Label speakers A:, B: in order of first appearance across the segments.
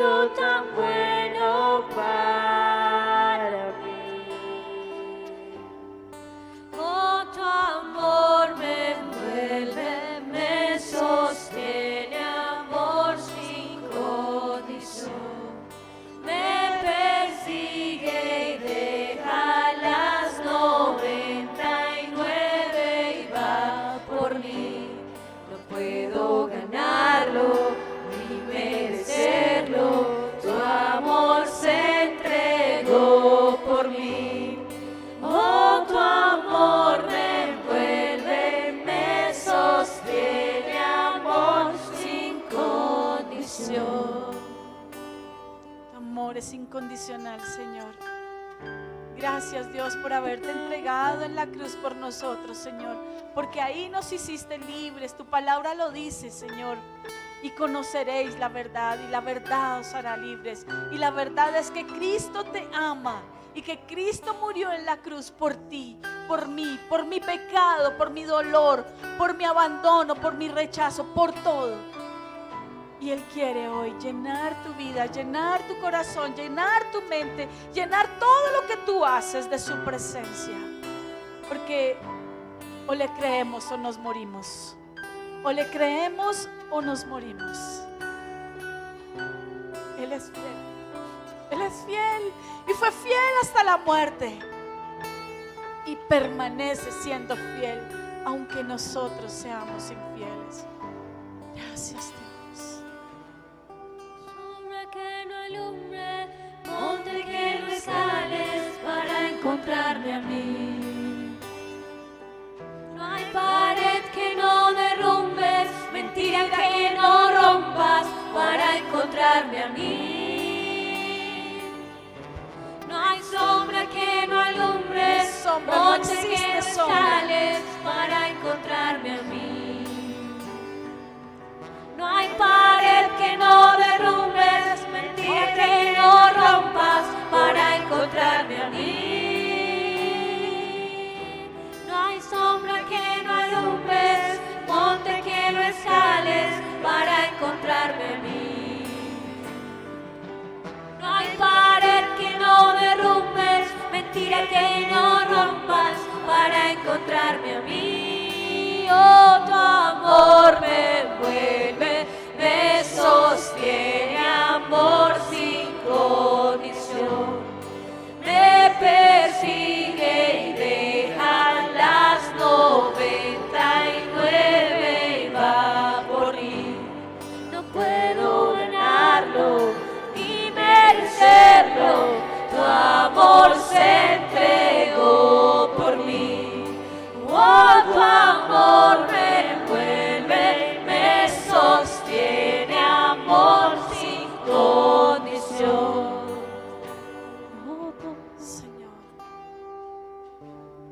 A: sido tan bueno para mí. Oh, tu amor me envuelve, me sostiene, amor sin condición. Me persigue y deja las 99 y va por mí. No puedo ganarlo ni merecerlo, tu amor se entregó por mí. Oh, tu amor me envuelve, me sostiene, amor sin condición.
B: Tu amor es incondicional, Señor. Gracias, Dios, por haberte entregado en la cruz por nosotros, Señor, porque ahí nos hiciste libres. Tu palabra lo dice, Señor. Y conoceréis la verdad, y la verdad os hará libres. Y la verdad es que Cristo te ama, y que Cristo murió en la cruz por ti, por mí, por mi pecado, por mi dolor, por mi abandono, por mi rechazo, por todo. Y Él quiere hoy llenar tu vida, llenar tu corazón, llenar tu mente, llenar todo lo que tú haces de su presencia. Porque o le creemos o nos morimos. O le creemos o nos morimos. Él es fiel. Él es fiel y fue fiel hasta la muerte. Y permanece siendo fiel aunque nosotros seamos infieles. Gracias, Dios.
A: Que no alumbre, monte que no escales para encontrarme a mí. No hay pared que no derrumbes, mentira que no rompas para encontrarme a mí. No hay sombra que no alumbres, monte que no escales para encontrarme a mí. No hay pared que no derrumbes, mentira que no rompas para encontrarme a mí. No hay sombra que no alumbres, monte que no escales para encontrarme a mí. No hay pared que no derrumbes, mentira que no rompas para encontrarme a mí. Oh, tu amor me envuelve, me sostiene, amor sin condición. Me persigue y deja las 99 y va por mí. No puedo ganarlo ni merecerlo, tu amor se entregó por mí. Oh, tu amor me envuelve, me sostiene, amor sin condición.
B: Oh, Señor,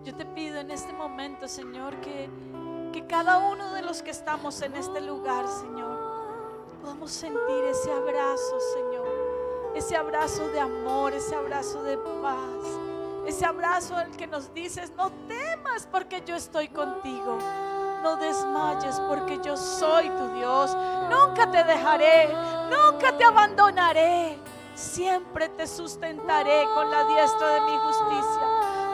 B: yo te pido en este momento, Señor, que cada uno de los que estamos en este lugar, Señor, podamos sentir ese abrazo, Señor, ese abrazo de amor, ese abrazo de paz, ese abrazo al que nos dices: no temas porque yo estoy contigo, no desmayes porque yo soy tu Dios, nunca te dejaré, nunca te abandonaré, siempre te sustentaré con la diestra de mi justicia.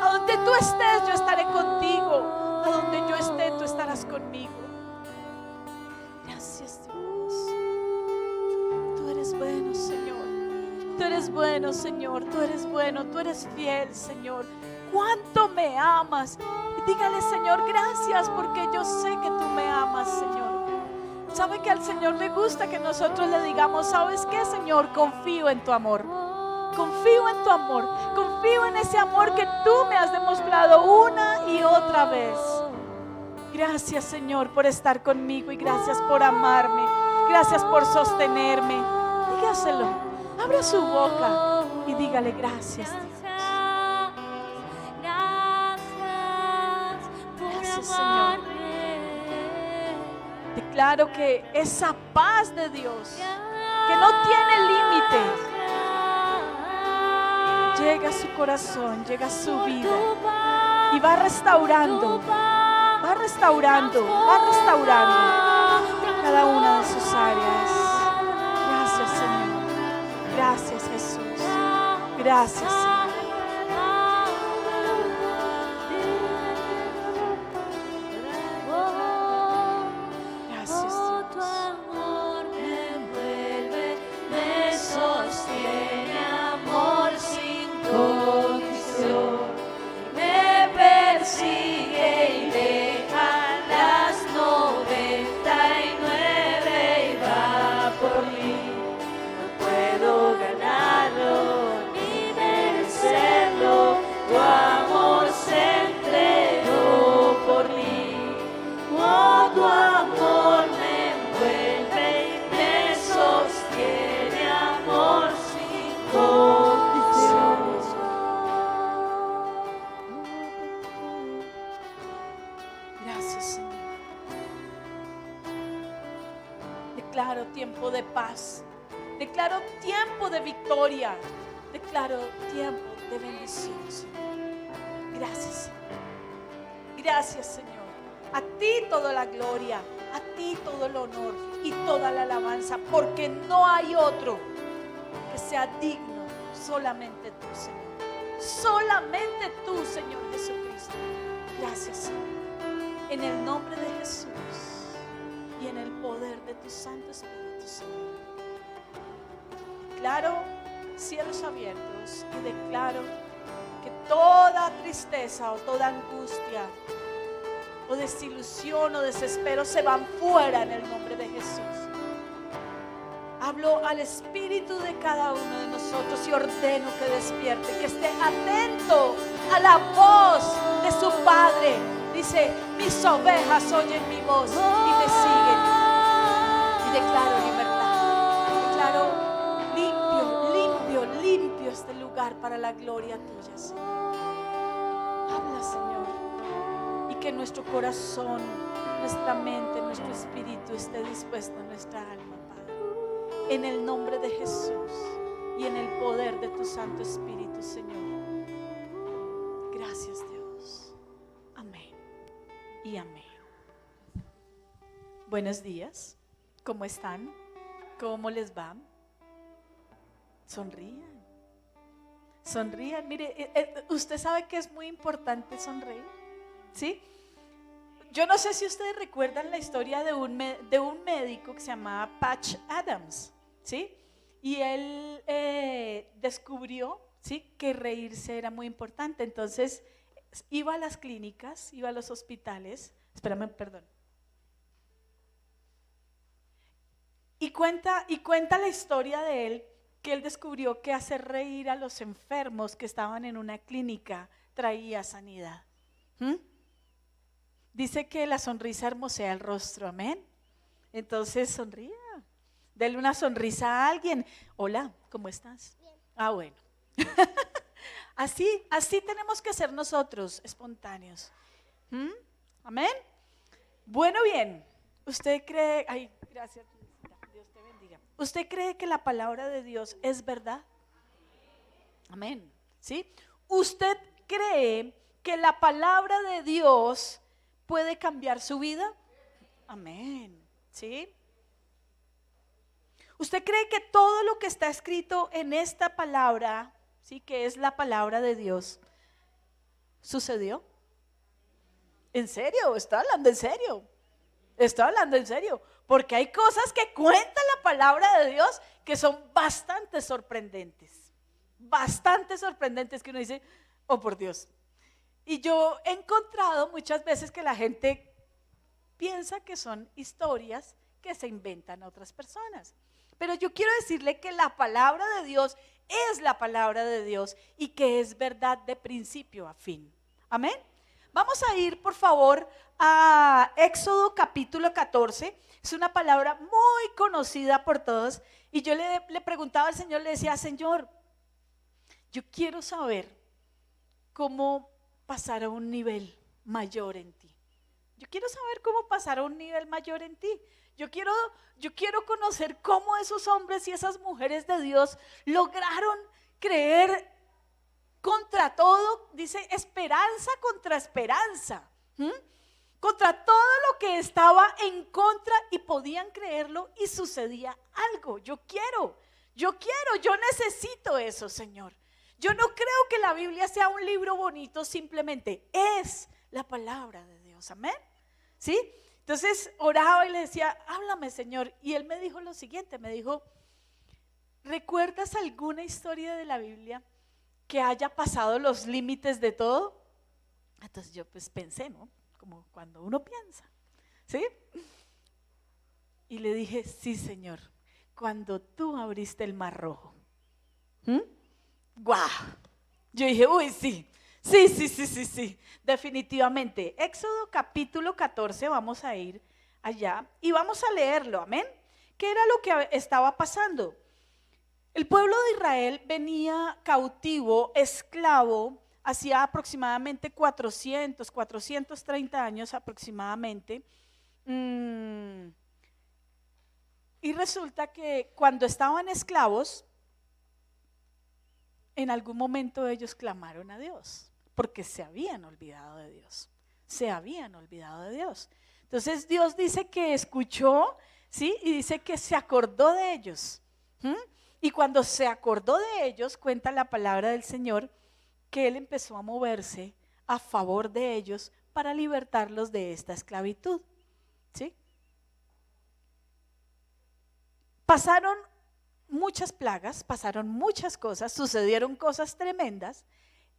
B: A donde tú estés yo estaré contigo, a donde yo esté tú estarás conmigo. Gracias, Dios. Tú eres bueno, Señor. Tú eres bueno, Señor. Tú eres bueno, tú eres fiel, Señor. Cuánto me amas. Y dígale: Señor, gracias, porque yo sé que tú me amas, Señor. ¿Sabe que al Señor le gusta que nosotros le digamos: ¿sabes qué, Señor? Confío en tu amor. Confío en tu amor. Confío en ese amor que tú me has demostrado una y otra vez. Gracias, Señor, por estar conmigo, y gracias por amarme. Gracias por sostenerme. Dígaselo. Abra su boca y dígale: gracias, Dios. Gracias, Señor. Declaro que esa paz de Dios, que no tiene límites, llega a su corazón, llega a su vida y va restaurando cada una de sus áreas. Gracias, Señor. Gracias, Jesús. Gracias, Señor. Gracias,
A: Oh, tu
B: Dios.
A: amor me envuelve, me sostiene, amor sin condición. Me persigue y deja las 99 y va por mí. No puedo ganarlo ni merecerlo, tu amor se entregó por mí. Oh, tu amor me envuelve y me sostiene, amor sin condición.
B: Gracias, Señor. Declaro tiempo de paz. Declaro tiempo de victoria. Declaro tiempo de bendición, Señor. Gracias, Señor. Gracias, Señor. A ti toda la gloria, a ti todo el honor y toda la alabanza, porque no hay otro que sea digno, solamente tú, Señor. Solamente tú, Señor Jesucristo. Gracias, Señor. En el nombre de Jesús y en el poder de tu Santo Espíritu, Señor. Declaro cielos abiertos y declaro que toda tristeza o toda angustia o desilusión o desespero se van fuera en el nombre de Jesús. Hablo al espíritu de cada uno de nosotros y ordeno que despierte, que esté atento a la voz de su Padre. Dice, mis ovejas oyen mi voz y me siguen. Y declaro libertad. Declaro limpio este lugar para la gloria tuya, Señor. Habla, Señor. Y que nuestro corazón, nuestra mente, nuestro espíritu esté dispuesto a nuestra alma, Padre. En el nombre de Jesús y en el poder de tu Santo Espíritu, Señor. Gracias, Dios. Amén y amén. Buenos días. ¿Cómo están? ¿Cómo les va? Sonrían. Sonrían. Mire, usted sabe que es muy importante sonreír, ¿sí? Yo no sé si ustedes recuerdan la historia de un médico que se llamaba Patch Adams, ¿sí? Y él descubrió, ¿sí?, que reírse era muy importante. Entonces iba a las clínicas, iba a los hospitales. Espérame, perdón. Y cuenta la historia de él, que él descubrió que hacer reír a los enfermos que estaban en una clínica traía sanidad. Dice que la sonrisa hermosea el rostro, amén. Entonces sonría, dele una sonrisa a alguien. Hola, ¿cómo estás? Bien. Ah, bueno. Así tenemos que ser nosotros, espontáneos. Amén. Bueno, bien. ¿Usted cree? Ay, gracias. Dios te bendiga. ¿Usted cree que la palabra de Dios es verdad? Amén. ¿Sí? ¿Usted cree que la palabra de Dios puede cambiar su vida? Amén. ¿Sí? ¿Usted cree que todo lo que está escrito en esta palabra, sí, que es la palabra de Dios, sucedió? ¿En serio? ¿Está hablando en serio? Está hablando en serio, porque hay cosas que cuenta la palabra de Dios que son bastante sorprendentes, que uno dice, oh por Dios. Y yo he encontrado muchas veces que la gente piensa que son historias que se inventan a otras personas, pero yo quiero decirle que la palabra de Dios es la palabra de Dios y que es verdad de principio a fin. Amén. Vamos a ir, por favor, a Éxodo capítulo 14. Es una palabra muy conocida por todos. Y yo le preguntaba al Señor, le decía, Señor, yo quiero saber cómo pasar a un nivel mayor en ti. Yo quiero saber cómo pasar a un nivel mayor en ti. Yo quiero conocer cómo esos hombres y esas mujeres de Dios lograron creer contra todo, dice, esperanza contra esperanza, contra todo lo que estaba en contra, y podían creerlo y sucedía algo. Yo yo necesito eso, Señor. Yo no creo que la Biblia sea un libro bonito, simplemente es la palabra de Dios, amén. ¿Sí? Entonces oraba y le decía, háblame, Señor. Y él me dijo lo siguiente, me dijo, ¿recuerdas alguna historia de la Biblia que haya pasado los límites de todo? Entonces yo pues pensé, ¿no? Como cuando uno piensa, ¿sí? Y le dije, sí, Señor, cuando tú abriste el mar rojo. ¡Guau! Yo dije, uy, sí, definitivamente. Éxodo capítulo 14, vamos a ir allá y vamos a leerlo, amén. ¿Qué era lo que estaba pasando? El pueblo de Israel venía cautivo, esclavo, hacía aproximadamente 430 años aproximadamente. Y resulta que cuando estaban esclavos, en algún momento ellos clamaron a Dios, porque se habían olvidado de Dios, Entonces Dios dice que escuchó, ¿sí? Y dice que se acordó de ellos. Y cuando se acordó de ellos, cuenta la palabra del Señor, que Él empezó a moverse a favor de ellos para libertarlos de esta esclavitud, ¿sí? Pasaron muchas plagas, pasaron muchas cosas, sucedieron cosas tremendas.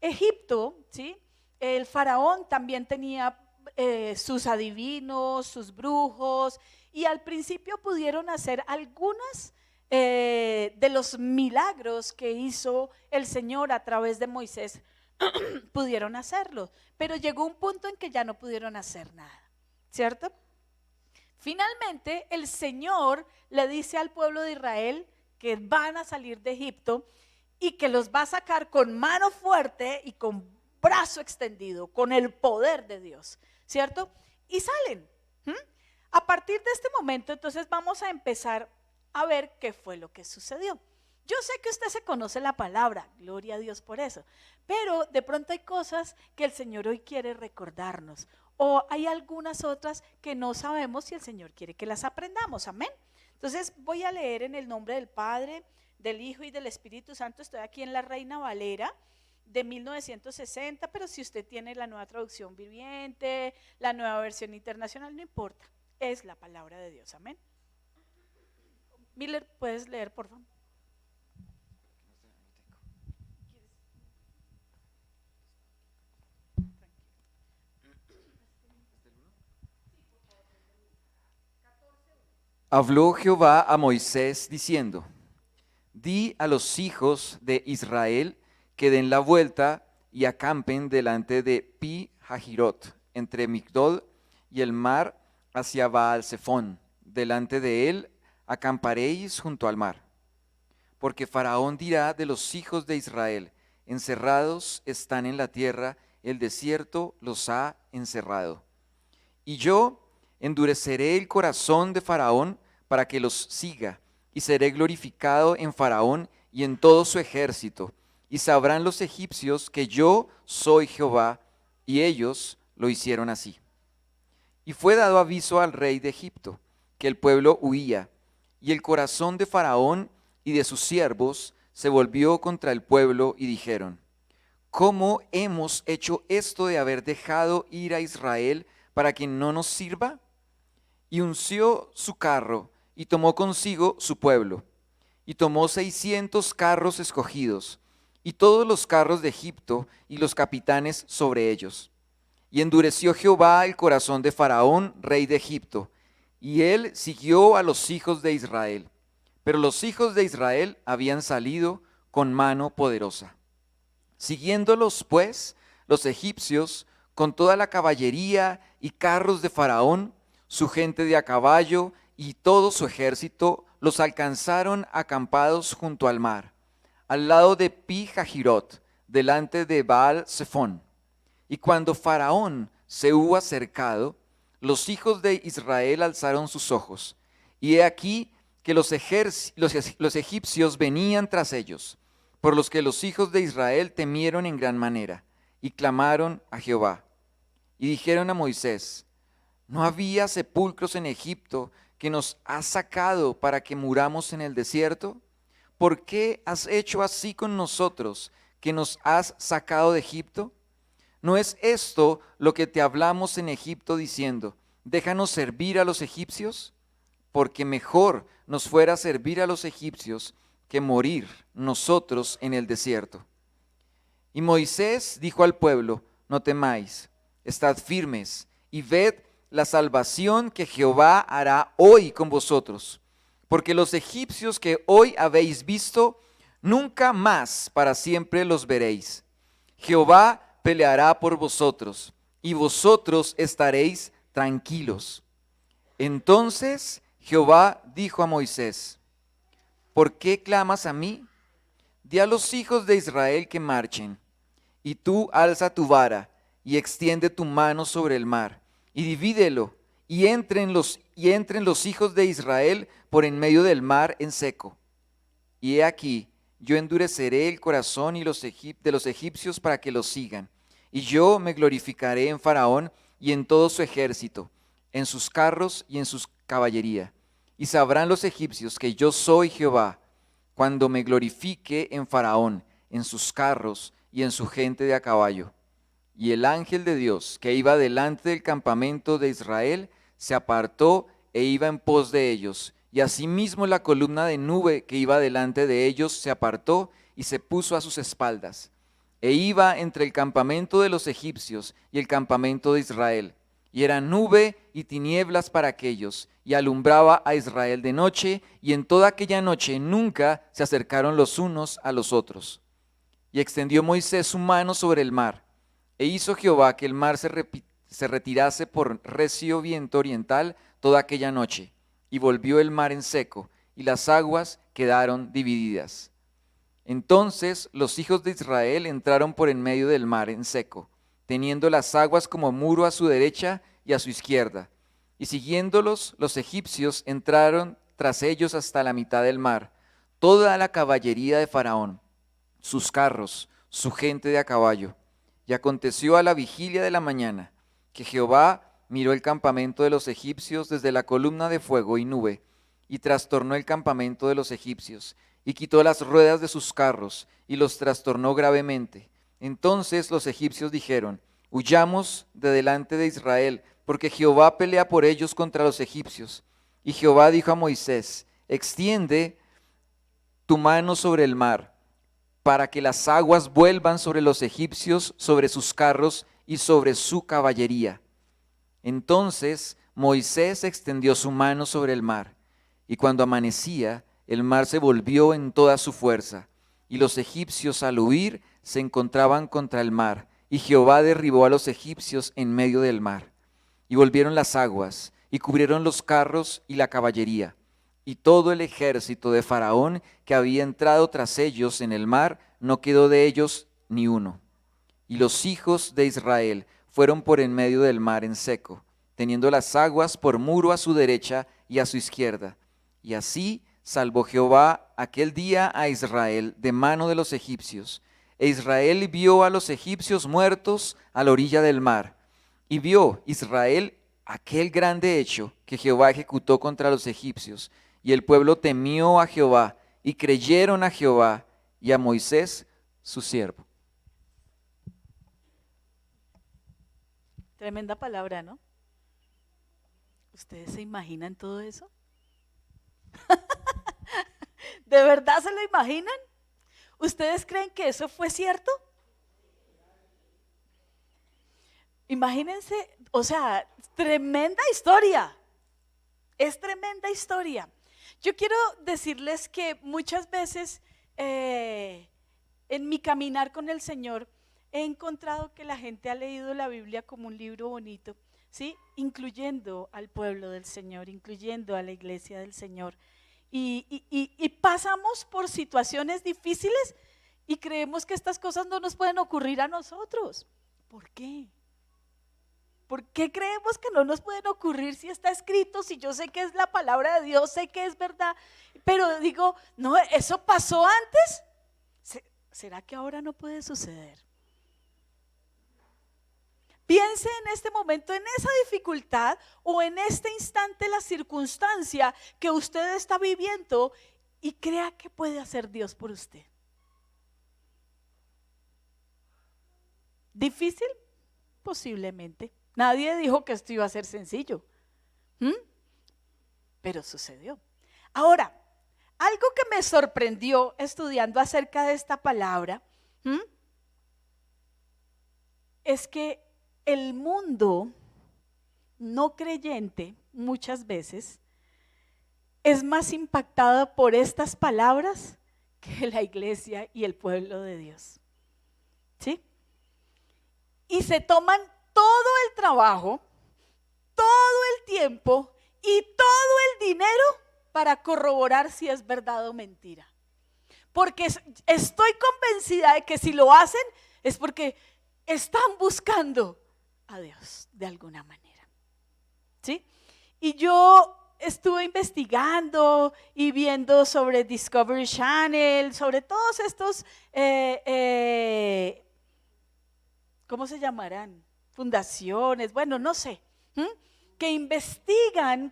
B: Egipto, ¿sí? El faraón también tenía sus adivinos, sus brujos, y al principio pudieron hacer algunas de los milagros que hizo el Señor a través de Moisés, pudieron hacerlo, pero llegó un punto en que ya no pudieron hacer nada, ¿cierto? Finalmente el Señor le dice al pueblo de Israel que van a salir de Egipto y que los va a sacar con mano fuerte y con brazo extendido, con el poder de Dios, ¿cierto? Y salen. A partir de este momento, entonces vamos a empezar a ver qué fue lo que sucedió. Yo sé que usted se conoce la palabra, gloria a Dios por eso, pero de pronto hay cosas que el Señor hoy quiere recordarnos, o hay algunas otras que no sabemos si el Señor quiere que las aprendamos, amén. Entonces voy a leer en el nombre del Padre, del Hijo y del Espíritu Santo. Estoy aquí en la Reina Valera de 1960, pero si usted tiene la nueva traducción viviente, la nueva versión internacional, no importa, es la palabra de Dios, amén. Miller, ¿puedes leer, por favor?
C: Habló Jehová a Moisés diciendo: Di a los hijos de Israel que den la vuelta y acampen delante de Pi Hahirot, entre Migdol y el mar, hacia Baal-Zephón. Delante de él acamparéis junto al mar. Porque Faraón dirá de los hijos de Israel: encerrados están en la tierra, el desierto los ha encerrado. Y yo endureceré el corazón de Faraón para que los siga, y seré glorificado en Faraón y en todo su ejército, y sabrán los egipcios que yo soy Jehová, y ellos lo hicieron así. Y fue dado aviso al rey de Egipto, que el pueblo huía, y el corazón de Faraón y de sus siervos se volvió contra el pueblo, y dijeron: ¿Cómo hemos hecho esto de haber dejado ir a Israel para que no nos sirva? Y unció su carro, y tomó consigo su pueblo, y tomó 600 carros escogidos, y todos los carros de Egipto, y los capitanes sobre ellos. Y endureció Jehová el corazón de Faraón, rey de Egipto, y él siguió a los hijos de Israel. Pero los hijos de Israel habían salido con mano poderosa. Siguiéndolos, pues, los egipcios, con toda la caballería y carros de Faraón, su gente de a caballo y todo su ejército, los alcanzaron acampados junto al mar, al lado de Pi Hahirot, delante de Baal-Zephón. Y cuando Faraón se hubo acercado, los hijos de Israel alzaron sus ojos, y he aquí que los egipcios venían tras ellos, por los que los hijos de Israel temieron en gran manera, y clamaron a Jehová. Y dijeron a Moisés: ¿no había sepulcros en Egipto que nos has sacado para que muramos en el desierto? ¿por qué has hecho así con nosotros, que nos has sacado de Egipto? ¿No es esto lo que te hablamos en Egipto diciendo, déjanos servir a los egipcios? Porque mejor nos fuera servir a los egipcios que morir nosotros en el desierto. Y Moisés dijo al pueblo, no temáis, estad firmes y ved la salvación que Jehová hará hoy con vosotros. Porque los egipcios que hoy habéis visto, nunca más para siempre los veréis. Jehová peleará por vosotros, y vosotros estaréis tranquilos. Entonces Jehová dijo a Moisés, ¿por qué clamas a mí? Di a los hijos de Israel que marchen, y tú alza tu vara, y extiende tu mano sobre el mar, y divídelo, y entren los hijos de Israel por en medio del mar en seco. Y he aquí, yo endureceré el corazón de los egipcios para que los sigan, y yo me glorificaré en Faraón y en todo su ejército, en sus carros y en su caballería. Y sabrán los egipcios que yo soy Jehová, cuando me glorifique en Faraón, en sus carros y en su gente de a caballo. Y el ángel de Dios que iba delante del campamento de Israel se apartó e iba en pos de ellos. Y asimismo la columna de nube que iba delante de ellos se apartó y se puso a sus espaldas. E iba entre el campamento de los egipcios y el campamento de Israel. Y era nube y tinieblas para aquellos, y alumbraba a Israel de noche, y en toda aquella noche nunca se acercaron los unos a los otros. Y extendió Moisés su mano sobre el mar, e hizo Jehová que el mar se retirase por recio viento oriental toda aquella noche, y volvió el mar en seco, y las aguas quedaron divididas. Entonces los hijos de Israel entraron por en medio del mar en seco, teniendo las aguas como muro a su derecha y a su izquierda. Y siguiéndolos, los egipcios entraron tras ellos hasta la mitad del mar, toda la caballería de Faraón, sus carros, su gente de a caballo. Y aconteció a la vigilia de la mañana, que Jehová miró el campamento de los egipcios desde la columna de fuego y nube, y trastornó el campamento de los egipcios, y quitó las ruedas de sus carros, y los trastornó gravemente. Entonces los egipcios dijeron, huyamos de delante de Israel, porque Jehová pelea por ellos contra los egipcios. Y Jehová dijo a Moisés, extiende tu mano sobre el mar, para que las aguas vuelvan sobre los egipcios, sobre sus carros y sobre su caballería. Entonces Moisés extendió su mano sobre el mar, y cuando amanecía, el mar se volvió en toda su fuerza, y los egipcios al huir se encontraban contra el mar, y Jehová derribó a los egipcios en medio del mar. Y volvieron las aguas, y cubrieron los carros y la caballería, y todo el ejército de Faraón que había entrado tras ellos en el mar, no quedó de ellos ni uno. Y los hijos de Israel fueron por en medio del mar en seco, teniendo las aguas por muro a su derecha y a su izquierda. Y así salvó Jehová aquel día a Israel de mano de los egipcios. E Israel vio a los egipcios muertos a la orilla del mar. Y vio Israel aquel grande hecho que Jehová ejecutó contra los egipcios. Y el pueblo temió a Jehová y creyeron a Jehová y a Moisés su siervo.
B: Tremenda palabra, ¿no? ¿Ustedes se imaginan todo eso? ¿De verdad se lo imaginan? ¿Ustedes creen que eso fue cierto? Imagínense, o sea, tremenda historia. Es tremenda historia. Yo quiero decirles que muchas veces en mi caminar con el Señor he encontrado que la gente ha leído la Biblia como un libro bonito, ¿sí? Incluyendo al pueblo del Señor, incluyendo a la iglesia del Señor. Y pasamos por situaciones difíciles y creemos que estas cosas no nos pueden ocurrir a nosotros. ¿Por qué? ¿Por qué creemos que no nos pueden ocurrir si está escrito, si yo sé que es la palabra de Dios, sé que es verdad? Pero digo, no, ¿eso pasó antes? ¿Será que ahora no puede suceder? Piense en este momento, en esa dificultad o en este instante la circunstancia que usted está viviendo y crea que puede hacer Dios por usted. ¿Difícil? Posiblemente. Nadie dijo que esto iba a ser sencillo. Pero sucedió. Ahora, algo que me sorprendió estudiando acerca de esta palabra, es que el mundo no creyente muchas veces es más impactado por estas palabras que la iglesia y el pueblo de Dios. ¿Sí? Y se toman todo el trabajo, todo el tiempo y todo el dinero para corroborar si es verdad o mentira. Porque estoy convencida de que si lo hacen es porque están buscando a Dios de alguna manera. ¿Sí? Y yo estuve investigando y viendo sobre Discovery Channel, sobre todos estos, ¿cómo se llamarán? Fundaciones, bueno, no sé, que investigan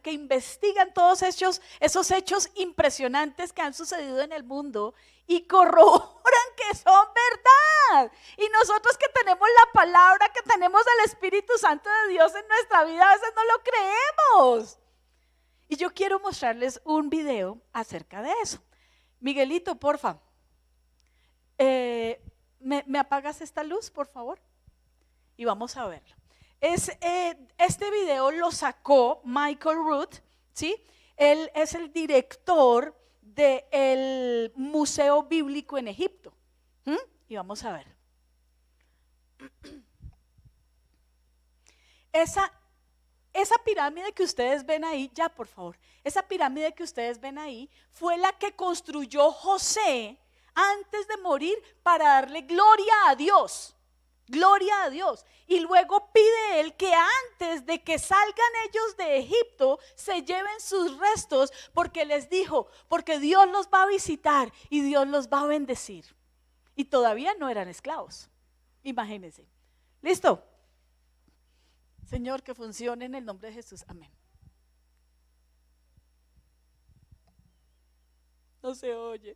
B: todos esos hechos impresionantes que han sucedido en el mundo y corroboran que son verdad. Y nosotros que tenemos la palabra, que tenemos el Espíritu Santo de Dios en nuestra vida, a veces no lo creemos. Y yo quiero mostrarles un video acerca de eso. Miguelito, porfa, ¿me apagas esta luz, por favor? Y vamos a verlo. Este video lo sacó Michael Root, ¿sí? Él es el director del Museo Bíblico en Egipto. Y vamos a ver. Esa pirámide que ustedes ven ahí, ya por favor, esa pirámide que ustedes ven ahí fue la que construyó José antes de morir para darle gloria a Dios. Gloria a Dios. Y luego pide él que antes de que salgan ellos de Egipto se lleven sus restos, porque les dijo, porque Dios los va a visitar y Dios los va a bendecir. Y todavía no eran esclavos. Imagínense. ¿Listo? Señor, que funcione en el nombre de Jesús. Amén. No se oye.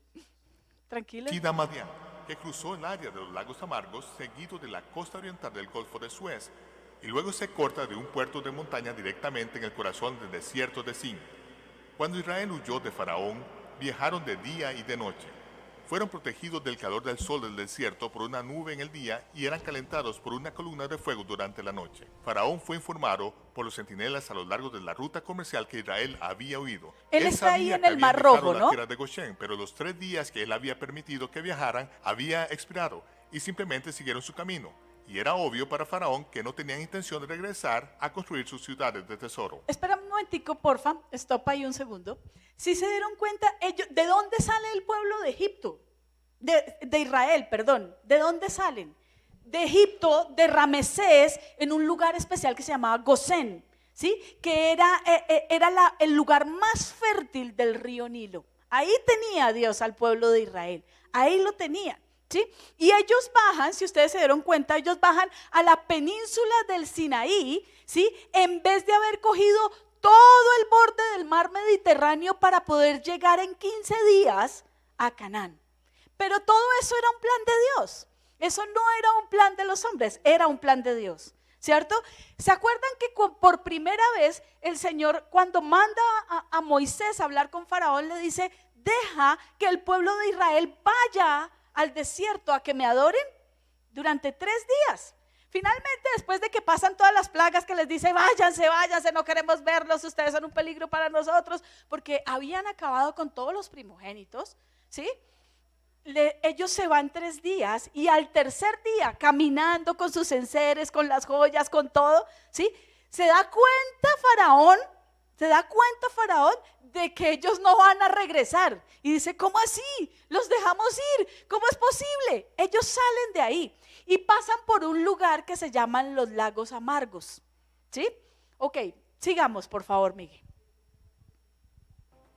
B: Tranquilo.
D: Tida Madián, que cruzó el área de los lagos amargos seguido de la costa oriental del Golfo de Suez y luego se corta de un puerto de montaña directamente en el corazón del desierto de Sin. Cuando Israel huyó de Faraón, viajaron de día y de noche. Fueron protegidos del calor del sol del desierto por una nube en el día y eran calentados por una columna de fuego durante la noche. Faraón fue informado por los centinelas a lo largo de la ruta comercial que Israel había huido.
B: Él está ahí
D: sabía
B: en
D: que
B: el
D: habían
B: Mar Rojo,
D: dejado la
B: ¿no?
D: tierra de Goshen, pero los 3 días que él había permitido que viajaran había expirado y simplemente siguieron su camino. Y era obvio para Faraón que no tenían intención de regresar a construir sus ciudades de tesoro.
B: Espera un momentico, porfa, stop ahí un segundo. Si se dieron cuenta, ellos, ¿de dónde sale el pueblo de Egipto? De Israel, perdón. ¿De dónde salen? De Egipto, de Ramesés, en un lugar especial que se llamaba Gosén, ¿sí? Que era el lugar más fértil del río Nilo. Ahí tenía Dios al pueblo de Israel, ahí lo tenían, ¿sí? Y ellos bajan, si ustedes se dieron cuenta, ellos bajan a la península del Sinaí, ¿sí? En vez de haber cogido todo el borde del mar Mediterráneo para poder llegar en 15 días a Canaán. Pero todo eso era un plan de Dios. Eso no era un plan de los hombres, era un plan de Dios, ¿cierto? ¿Se acuerdan que por primera vez el Señor, cuando manda a Moisés a hablar con Faraón, le dice, deja que el pueblo de Israel vaya al desierto a que me adoren durante 3 días? Finalmente, después de que pasan todas las plagas que les dice, váyanse, no queremos verlos, ustedes son un peligro para nosotros, porque habían acabado con todos los primogénitos, ¿sí? Ellos se van 3 días y al tercer día, caminando con sus enseres, con las joyas, con todo, ¿sí? Se da cuenta Faraón de que ellos no van a regresar. Y dice, ¿cómo así? Los dejamos ir, ¿cómo es posible? Ellos salen de ahí y pasan por un lugar que se llaman los lagos amargos, ¿sí? Ok, sigamos por favor, Miguel.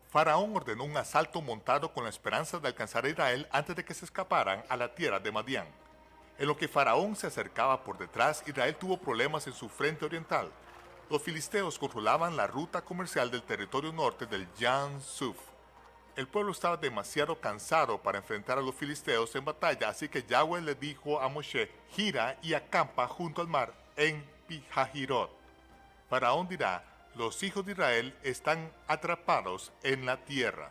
D: Faraón ordenó un asalto montado con la esperanza de alcanzar a Israel antes de que se escaparan a la tierra de Madián. En lo que Faraón se acercaba por detrás, Israel tuvo problemas en su frente oriental. Los filisteos controlaban la ruta comercial del territorio norte del Yan Suf. El pueblo estaba demasiado cansado para enfrentar a los filisteos en batalla, así que Yahweh le dijo a Moshe: gira y acampa junto al mar en Pi-Hahirot. Faraón dirá: los hijos de Israel están atrapados en la tierra.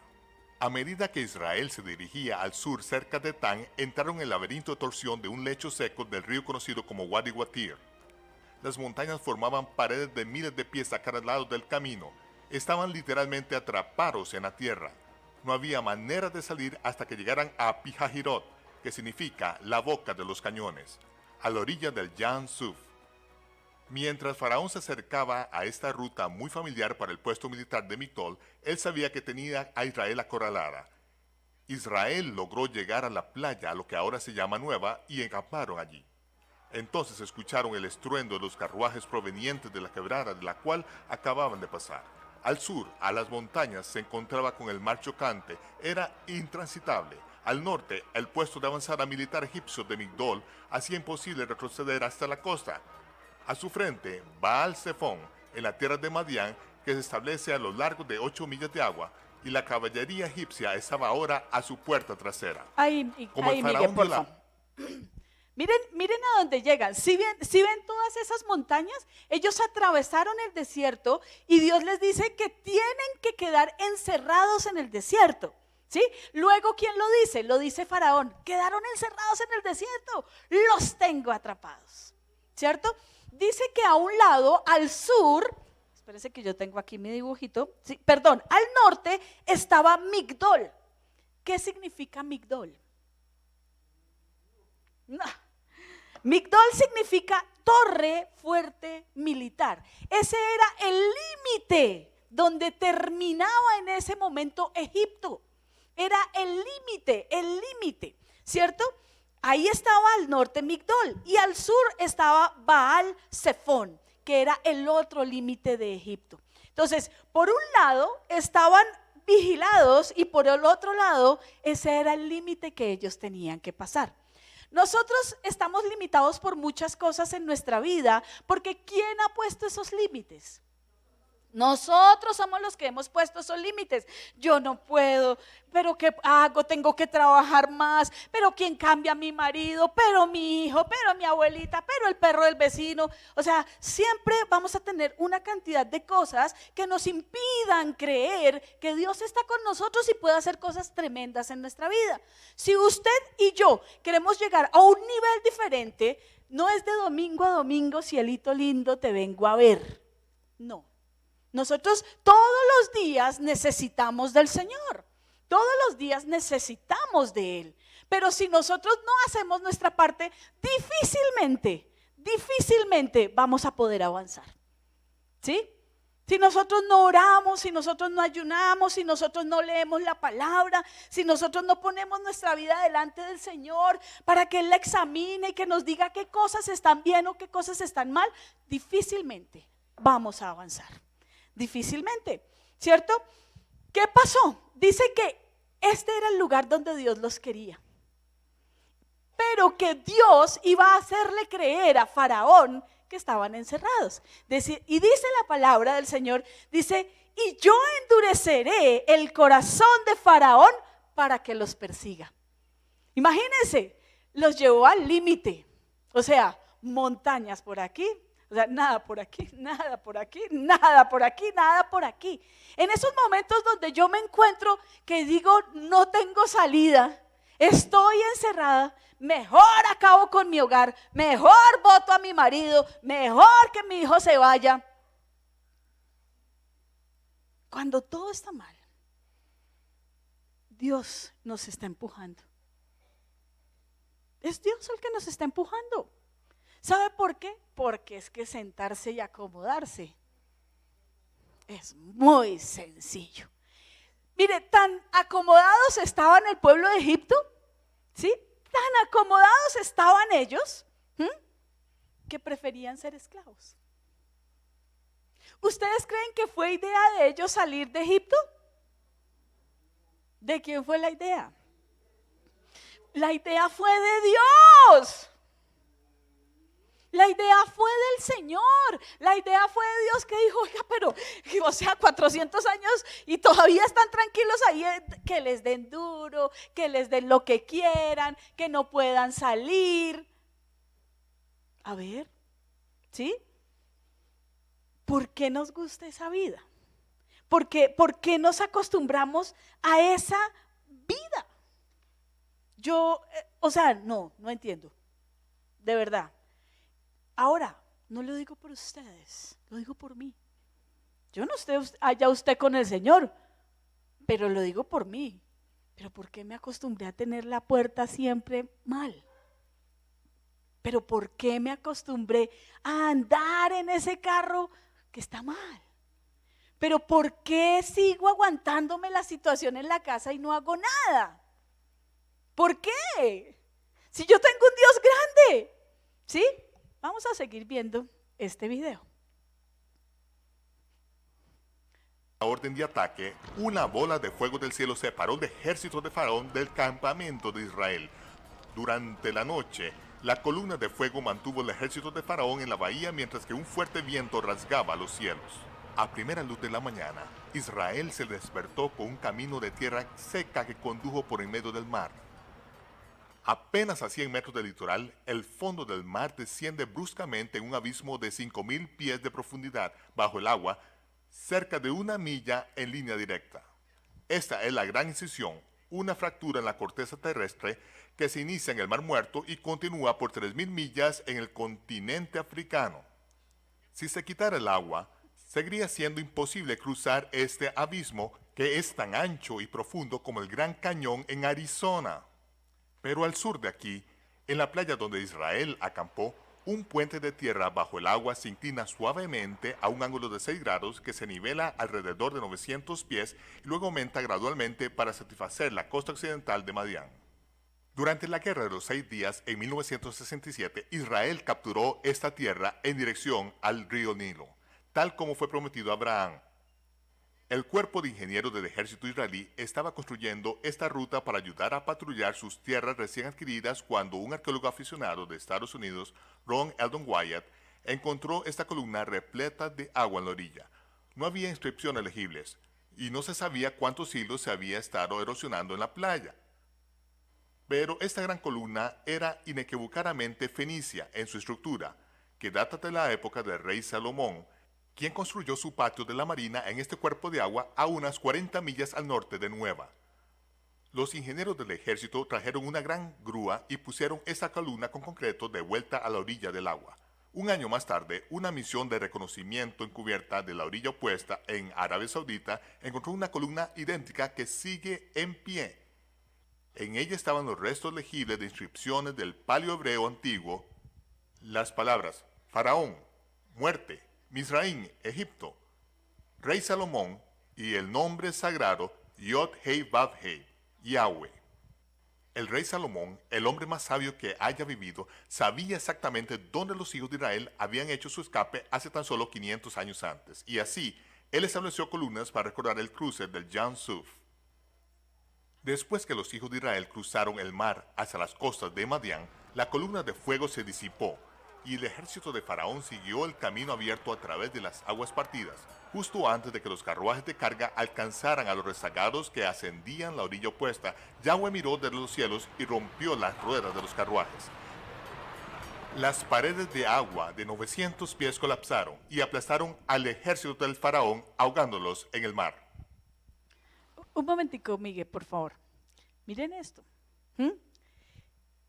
D: A medida que Israel se dirigía al sur cerca de Tan, entraron en el laberinto de torsión de un lecho seco del río conocido como Wadi Watir. Las montañas formaban paredes de miles de pies a cada lado del camino. Estaban literalmente atrapados en la tierra. No había manera de salir hasta que llegaran a Pi-Hahirot, que significa la boca de los cañones, a la orilla del Yan Suf. Mientras Faraón se acercaba a esta ruta muy familiar para el puesto militar de Migdol, él sabía que tenía a Israel acorralada. Israel logró llegar a la playa, a lo que ahora se llama Nueva, y acamparon allí. Entonces escucharon el estruendo de los carruajes provenientes de la quebrada de la cual acababan de pasar. Al sur, a las montañas, se encontraba con el mar chocante, era intransitable. Al norte, el puesto de avanzada militar egipcio de Migdol hacía imposible retroceder hasta la costa. A su frente, Baal Zephón, en la tierra de Madián, que se establece a lo largo de 8 millas de agua, y la caballería egipcia estaba ahora a su puerta trasera.
B: Ahí,
D: Como el
B: Miguel,
D: faraón
B: por
D: dio la-
B: favor. Miren a dónde llegan. Si ven todas esas montañas, ellos atravesaron el desierto y Dios les dice que tienen que quedar encerrados en el desierto. ¿Sí? Luego, ¿quién lo dice? Lo dice Faraón. Quedaron encerrados en el desierto. Los tengo atrapados. ¿Cierto? Dice que a un lado, al sur, espérese que yo tengo aquí mi dibujito. Sí, perdón, al norte estaba Migdol. ¿Qué significa Migdol? No. Migdol significa torre fuerte militar. Ese era el límite donde terminaba en ese momento Egipto. Era el límite, ¿cierto? Ahí estaba al norte Migdol y al sur estaba Baal Zephón, que era el otro límite de Egipto. Entonces, por un lado estaban vigilados y por el otro lado ese era el límite que ellos tenían que pasar. Nosotros estamos limitados por muchas cosas en nuestra vida, porque ¿quién ha puesto esos límites? Nosotros somos los que hemos puesto esos límites. Yo no puedo, pero ¿qué hago? Tengo que trabajar más, pero ¿quién cambia a mi marido? Pero mi hijo, pero mi abuelita, pero el perro del vecino. O sea, siempre vamos a tener una cantidad de cosas que nos impidan creer que Dios está con nosotros y puede hacer cosas tremendas en nuestra vida. Si usted y yo queremos llegar a un nivel diferente, no es de domingo a domingo, cielito lindo, te vengo a ver. No. Nosotros todos los días necesitamos del Señor, todos los días necesitamos de Él, pero si nosotros no hacemos nuestra parte, difícilmente vamos a poder avanzar, ¿sí? Si nosotros no oramos, si nosotros no ayunamos, si nosotros no leemos la palabra, si nosotros no ponemos nuestra vida delante del Señor para que Él la examine y que nos diga qué cosas están bien o qué cosas están mal, difícilmente vamos a avanzar. Difícilmente, ¿cierto? ¿Qué pasó? Dice que este era el lugar donde Dios los quería, pero que Dios iba a hacerle creer a Faraón que estaban encerrados. Y dice la palabra del Señor, dice, y yo endureceré el corazón de Faraón para que los persiga. Imagínense, los llevó al límite, o sea, montañas por aquí. O sea, nada por aquí, nada por aquí, nada por aquí, nada por aquí. En esos momentos donde yo me encuentro que digo, no tengo salida, estoy encerrada, mejor acabo con mi hogar, mejor voto a mi marido, mejor que mi hijo se vaya. Cuando todo está mal, Dios nos está empujando. Es Dios el que nos está empujando. ¿Sabe por qué? Porque es que sentarse y acomodarse es muy sencillo. Mire, tan acomodados estaban el pueblo de Egipto, ¿sí? Tan acomodados estaban ellos, que preferían ser esclavos. ¿Ustedes creen que fue idea de ellos salir de Egipto? ¿De quién fue la idea? La idea fue de Dios. La idea fue del Señor, la idea fue de Dios que dijo, oiga, pero, o sea, 400 años y todavía están tranquilos ahí, que les den duro, que les den lo que quieran, que no puedan salir. A ver, ¿sí? ¿Por qué nos gusta esa vida? ¿Por qué nos acostumbramos a esa vida? Yo, no entiendo, de verdad. Ahora, no lo digo por ustedes, lo digo por mí. Yo no estoy allá usted con el Señor, pero lo digo por mí. ¿Pero por qué me acostumbré a tener la puerta siempre mal? ¿Pero por qué me acostumbré a andar en ese carro que está mal? ¿Pero por qué sigo aguantándome la situación en la casa y no hago nada? ¿Por qué? Si yo tengo un Dios grande, ¿sí? Vamos a seguir viendo este video.
D: La orden de ataque, una bola de fuego del cielo separó el ejército de Faraón del campamento de Israel. Durante la noche, la columna de fuego mantuvo el ejército de Faraón en la bahía mientras que un fuerte viento rasgaba los cielos. A primera luz de la mañana, Israel se despertó con un camino de tierra seca que condujo por en medio del mar. Apenas a 100 metros del litoral, el fondo del mar desciende bruscamente en un abismo de 5.000 pies de profundidad bajo el agua, cerca de 1 milla en línea directa. Esta es la Gran Incisión, una fractura en la corteza terrestre que se inicia en el Mar Muerto y continúa por 3.000 millas en el continente africano. Si se quitara el agua, seguiría siendo imposible cruzar este abismo que es tan ancho y profundo como el Gran Cañón en Arizona. Pero al sur de aquí, en la playa donde Israel acampó, un puente de tierra bajo el agua se inclina suavemente a un ángulo de 6 grados que se nivela alrededor de 900 pies y luego aumenta gradualmente para satisfacer la costa occidental de Madián. Durante la Guerra de los 6 días en 1967, Israel capturó esta tierra en dirección al río Nilo, tal como fue prometido a Abraham. El cuerpo de ingenieros del ejército israelí estaba construyendo esta ruta para ayudar a patrullar sus tierras recién adquiridas cuando un arqueólogo aficionado de Estados Unidos, Ron Eldon Wyatt, encontró esta columna repleta de agua en la orilla. No había inscripciones legibles y no se sabía cuántos siglos se había estado erosionando en la playa. Pero esta gran columna era inequívocamente fenicia en su estructura, que data de la época del rey Salomón, quien construyó su patio de la marina en este cuerpo de agua a unas 40 millas al norte de Nueva. Los ingenieros del ejército trajeron una gran grúa y pusieron esta columna con concreto de vuelta a la orilla del agua. Un año más tarde, una misión de reconocimiento encubierta de la orilla opuesta en Arabia Saudita encontró una columna idéntica que sigue en pie. En ella estaban los restos legibles de inscripciones del paleo-hebreo antiguo, las palabras Faraón, muerte, Misraín, Egipto, Rey Salomón y el nombre sagrado Yod-Heh-Vav-Heh, Yahweh. El rey Salomón, el hombre más sabio que haya vivido, sabía exactamente dónde los hijos de Israel habían hecho su escape hace tan solo 500 años antes, y así él estableció columnas para recordar el cruce del Yam Suf. Después que los hijos de Israel cruzaron el mar hacia las costas de Madián, la columna de fuego se disipó, y el ejército de Faraón siguió el camino abierto a través de las aguas partidas, justo antes de que los carruajes de carga alcanzaran a los rezagados que ascendían la orilla opuesta. Yahweh miró desde los cielos y rompió las ruedas de los carruajes. Las paredes de agua de 900 pies colapsaron y aplastaron al ejército del Faraón, ahogándolos en el mar.
B: Un momentico, Miguel, por favor. Miren esto.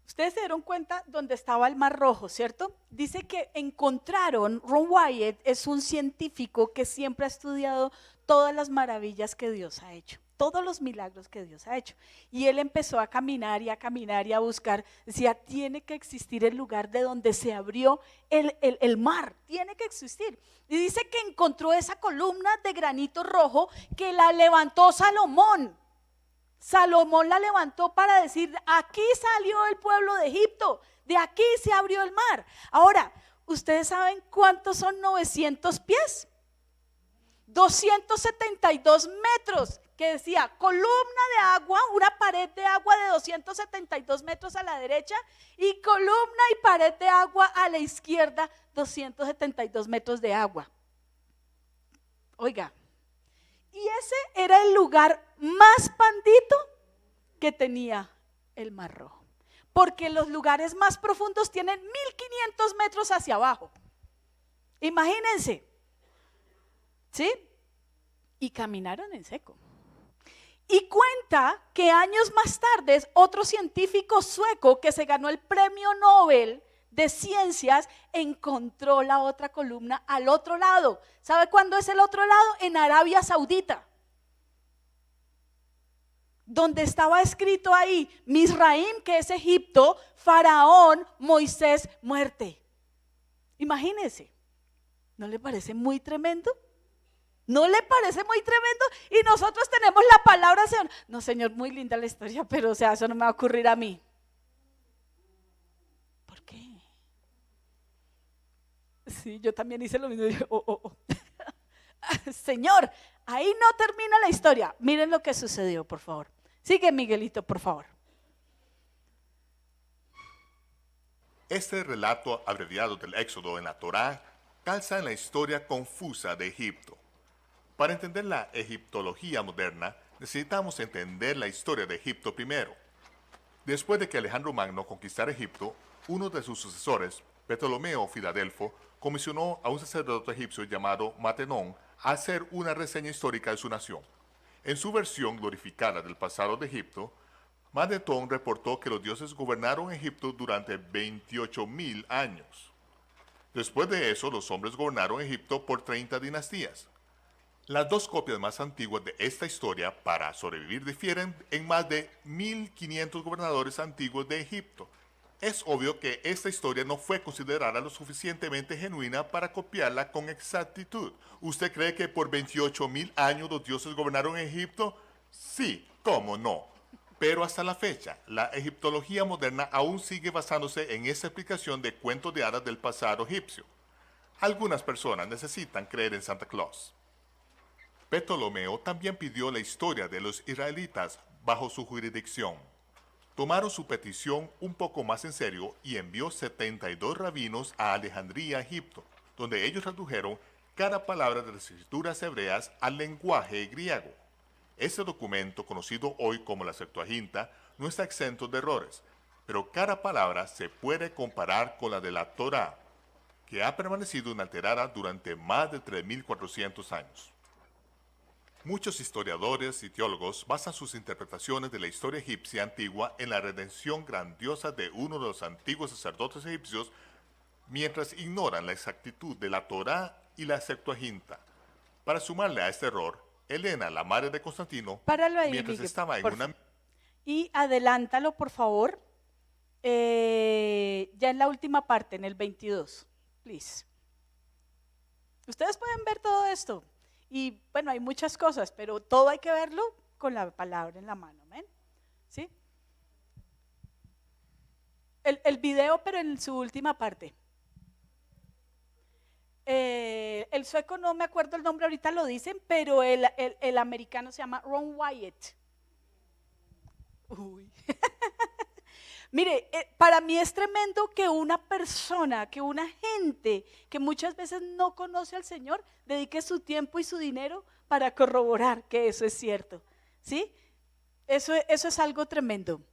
B: Ustedes se dieron cuenta dónde estaba el Mar Rojo, ¿cierto? Dice que encontraron, Ron Wyatt es un científico que siempre ha estudiado todas las maravillas que Dios ha hecho, todos los milagros que Dios ha hecho. Y él empezó a caminar y a caminar y a buscar, decía, tiene que existir el lugar de donde se abrió el mar, tiene que existir. Y dice que encontró esa columna de granito rojo que la levantó Salomón. Salomón la levantó para decir, aquí salió el pueblo de Egipto, de aquí se abrió el mar. Ahora, ¿ustedes saben cuántos son 900 pies? 272 metros, que decía columna de agua, una pared de agua de 272 metros a la derecha y columna y pared de agua a la izquierda, 272 metros de agua. Oiga, y ese era el lugar más pandito que tenía el Mar Rojo, porque los lugares más profundos tienen 1500 metros hacia abajo. Imagínense, ¿sí? Y caminaron en seco. Y cuenta que años más tarde, otro científico sueco que se ganó el premio Nobel de Ciencias encontró la otra columna al otro lado. ¿Sabe cuándo es el otro lado? En Arabia Saudita, donde estaba escrito ahí, Misraim, que es Egipto, Faraón, Moisés, muerte. Imagínense, ¿no le parece muy tremendo? ¿No le parece muy tremendo? Y nosotros tenemos la palabra, Señor. No, Señor, muy linda la historia, pero o sea, eso no me va a ocurrir a mí. ¿Por qué? Sí, yo también hice lo mismo. Señor, ahí no termina la historia. Miren lo que sucedió, por favor. Sigue, Miguelito, por favor.
D: Este relato abreviado del Éxodo en la Torá calza en la historia confusa de Egipto. Para entender la egiptología moderna, necesitamos entender la historia de Egipto primero. Después de que Alejandro Magno conquistara Egipto, uno de sus sucesores, Ptolomeo Filadelfo, comisionó a un sacerdote egipcio llamado Matenón a hacer una reseña histórica de su nación. En su versión glorificada del pasado de Egipto, Matenón reportó que los dioses gobernaron Egipto durante 28.000 años. Después de eso, los hombres gobernaron Egipto por 30 dinastías. Las dos copias más antiguas de esta historia para sobrevivir difieren en más de 1500 gobernadores antiguos de Egipto. Es obvio que esta historia no fue considerada lo suficientemente genuina para copiarla con exactitud. ¿Usted cree que por 28.000 años los dioses gobernaron Egipto? Sí, cómo no. Pero hasta la fecha, la egiptología moderna aún sigue basándose en esa explicación de cuentos de hadas del pasado egipcio. Algunas personas necesitan creer en Santa Claus. Ptolomeo también pidió la historia de los israelitas bajo su jurisdicción. Tomaron su petición un poco más en serio y envió 72 rabinos a Alejandría, Egipto, donde ellos tradujeron cada palabra de las escrituras hebreas al lenguaje griego. Este documento, conocido hoy como la Septuaginta, no está exento de errores, pero cada palabra se puede comparar con la de la Torá, que ha permanecido inalterada durante más de 3.400 años. Muchos historiadores y teólogos basan sus interpretaciones de la historia egipcia antigua en la redención grandiosa de uno de los antiguos sacerdotes egipcios, mientras ignoran la exactitud de la Torá y la Septuaginta. Para sumarle a este error, Helena, la madre de Constantino,
B: Páralo ahí,
D: mientras
B: Miguel,
D: estaba en
B: por
D: una...
B: Y adelántalo, por favor, ya en la última parte, en el 22, please. Ustedes pueden ver todo esto. Y bueno, hay muchas cosas, pero todo hay que verlo con la palabra en la mano, ¿ven? ¿Sí? El video, pero en su última parte. El sueco, no me acuerdo el nombre, ahorita lo dicen, pero el americano se llama Ron Wyatt. Uy. Mire, para mí es tremendo que una persona, que una gente que muchas veces no conoce al Señor, dedique su tiempo y su dinero para corroborar que eso es cierto. ¿Sí? Eso es algo tremendo.
D: No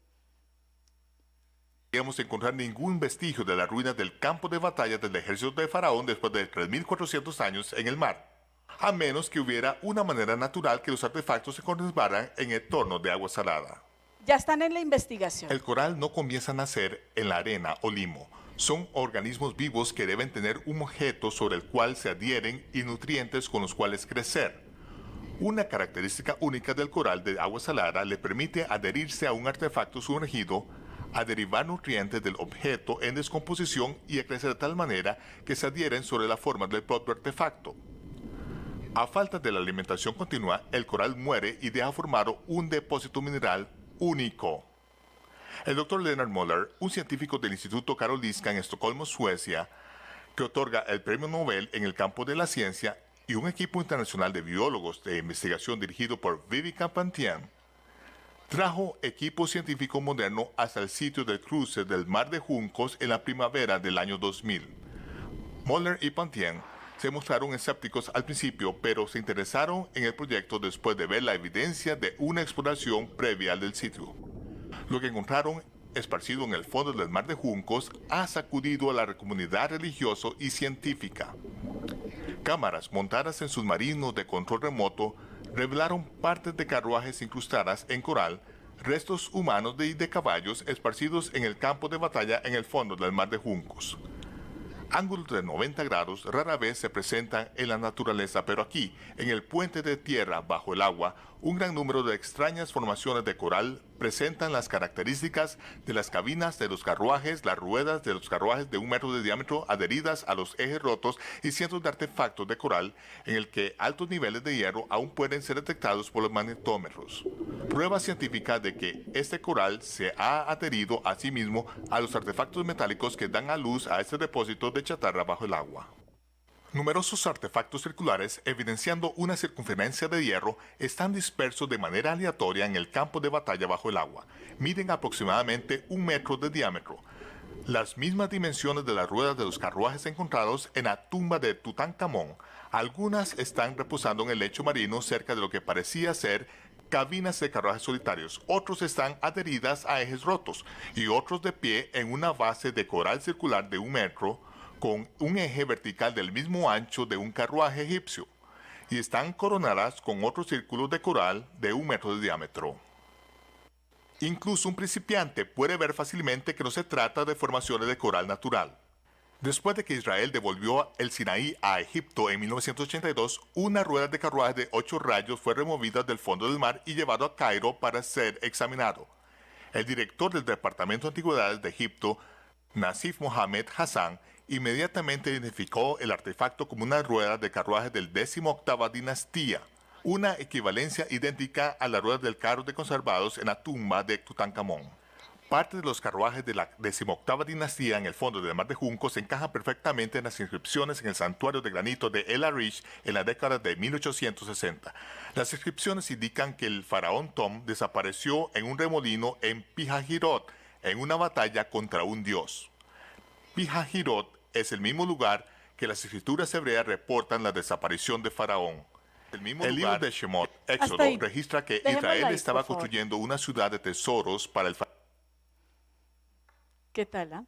D: podíamos encontrar ningún vestigio de las ruinas del campo de batalla del ejército de Faraón después de 3.400 años en el mar, a menos que hubiera una manera natural que los artefactos se conservaran en entornos de agua salada.
B: Ya están en la investigación.
D: El coral no comienza a nacer en la arena o limo. Son organismos vivos que deben tener un objeto sobre el cual se adhieren y nutrientes con los cuales crecer. Una característica única del coral de agua salada le permite adherirse a un artefacto sumergido, a derivar nutrientes del objeto en descomposición y a crecer de tal manera que se adhieren sobre la forma del propio artefacto. A falta de la alimentación continua, el coral muere y deja formado un depósito mineral único. El Dr. Leonard Muller, un científico del Instituto Karolinska en Estocolmo, Suecia, que otorga el premio Nobel en el campo de la ciencia, y un equipo internacional de biólogos de investigación dirigido por Vivica Pantien trajo equipo científico moderno hasta el sitio del cruce del Mar de Juncos en la primavera del año 2000. Moller y Pantien se mostraron escépticos al principio, pero se interesaron en el proyecto después de ver la evidencia de una exploración previa del sitio. Lo que encontraron esparcido en el fondo del Mar de Juncos ha sacudido a la comunidad religiosa y científica. Cámaras montadas en submarinos de control remoto revelaron partes de carruajes incrustadas en coral, restos humanos y de caballos esparcidos en el campo de batalla en el fondo del Mar de Juncos. Ángulos de 90 grados rara vez se presentan en la naturaleza, pero aquí, en el puente de tierra bajo el agua, un gran número de extrañas formaciones de coral presentan las características de las cabinas de los carruajes, las ruedas de los carruajes de 1 metro de diámetro adheridas a los ejes rotos y cientos de artefactos de coral en el que altos niveles de hierro aún pueden ser detectados por los magnetómetros. Prueba científica de que este coral se ha adherido a sí mismo a los artefactos metálicos que dan a luz a este depósito de chatarra bajo el agua. Numerosos artefactos circulares, evidenciando una circunferencia de hierro, están dispersos de manera aleatoria en el campo de batalla bajo el agua. Miden aproximadamente 1 metro de diámetro. Las mismas dimensiones de las ruedas de los carruajes encontrados en la tumba de Tutankamón. Algunas están reposando en el lecho marino cerca de lo que parecía ser cabinas de carruajes solitarios. Otros están adheridas a ejes rotos y otros de pie en una base de coral circular de 1 metro con un eje vertical del mismo ancho de un carruaje egipcio, y están coronadas con otros círculos de coral de 1 metro de diámetro. Incluso un principiante puede ver fácilmente que no se trata de formaciones de coral natural. Después de que Israel devolvió el Sinaí a Egipto en 1982, una rueda de carruaje de 8 rayos fue removida del fondo del mar y llevado a Cairo para ser examinado. El director del Departamento de Antigüedades de Egipto, Nasif Mohamed Hassan, inmediatamente identificó el artefacto como una rueda de carruaje del 18ª dinastía, una equivalencia idéntica a las ruedas del carro de conservados en la tumba de Tutankamón. Parte de los carruajes de la 18ª dinastía en el fondo del Mar de Juncos se encajan perfectamente en las inscripciones en el santuario de granito de El Arish en la década de 1860. Las inscripciones indican que el faraón Tom desapareció en un remolino en Pihahirot en una batalla contra un dios. Pihahirot es el mismo lugar que las escrituras hebreas reportan la desaparición de Faraón. El libro de Shemot, Éxodo, registra que Israel estaba construyendo una ciudad de tesoros para el faraón.
B: ¿Qué tal?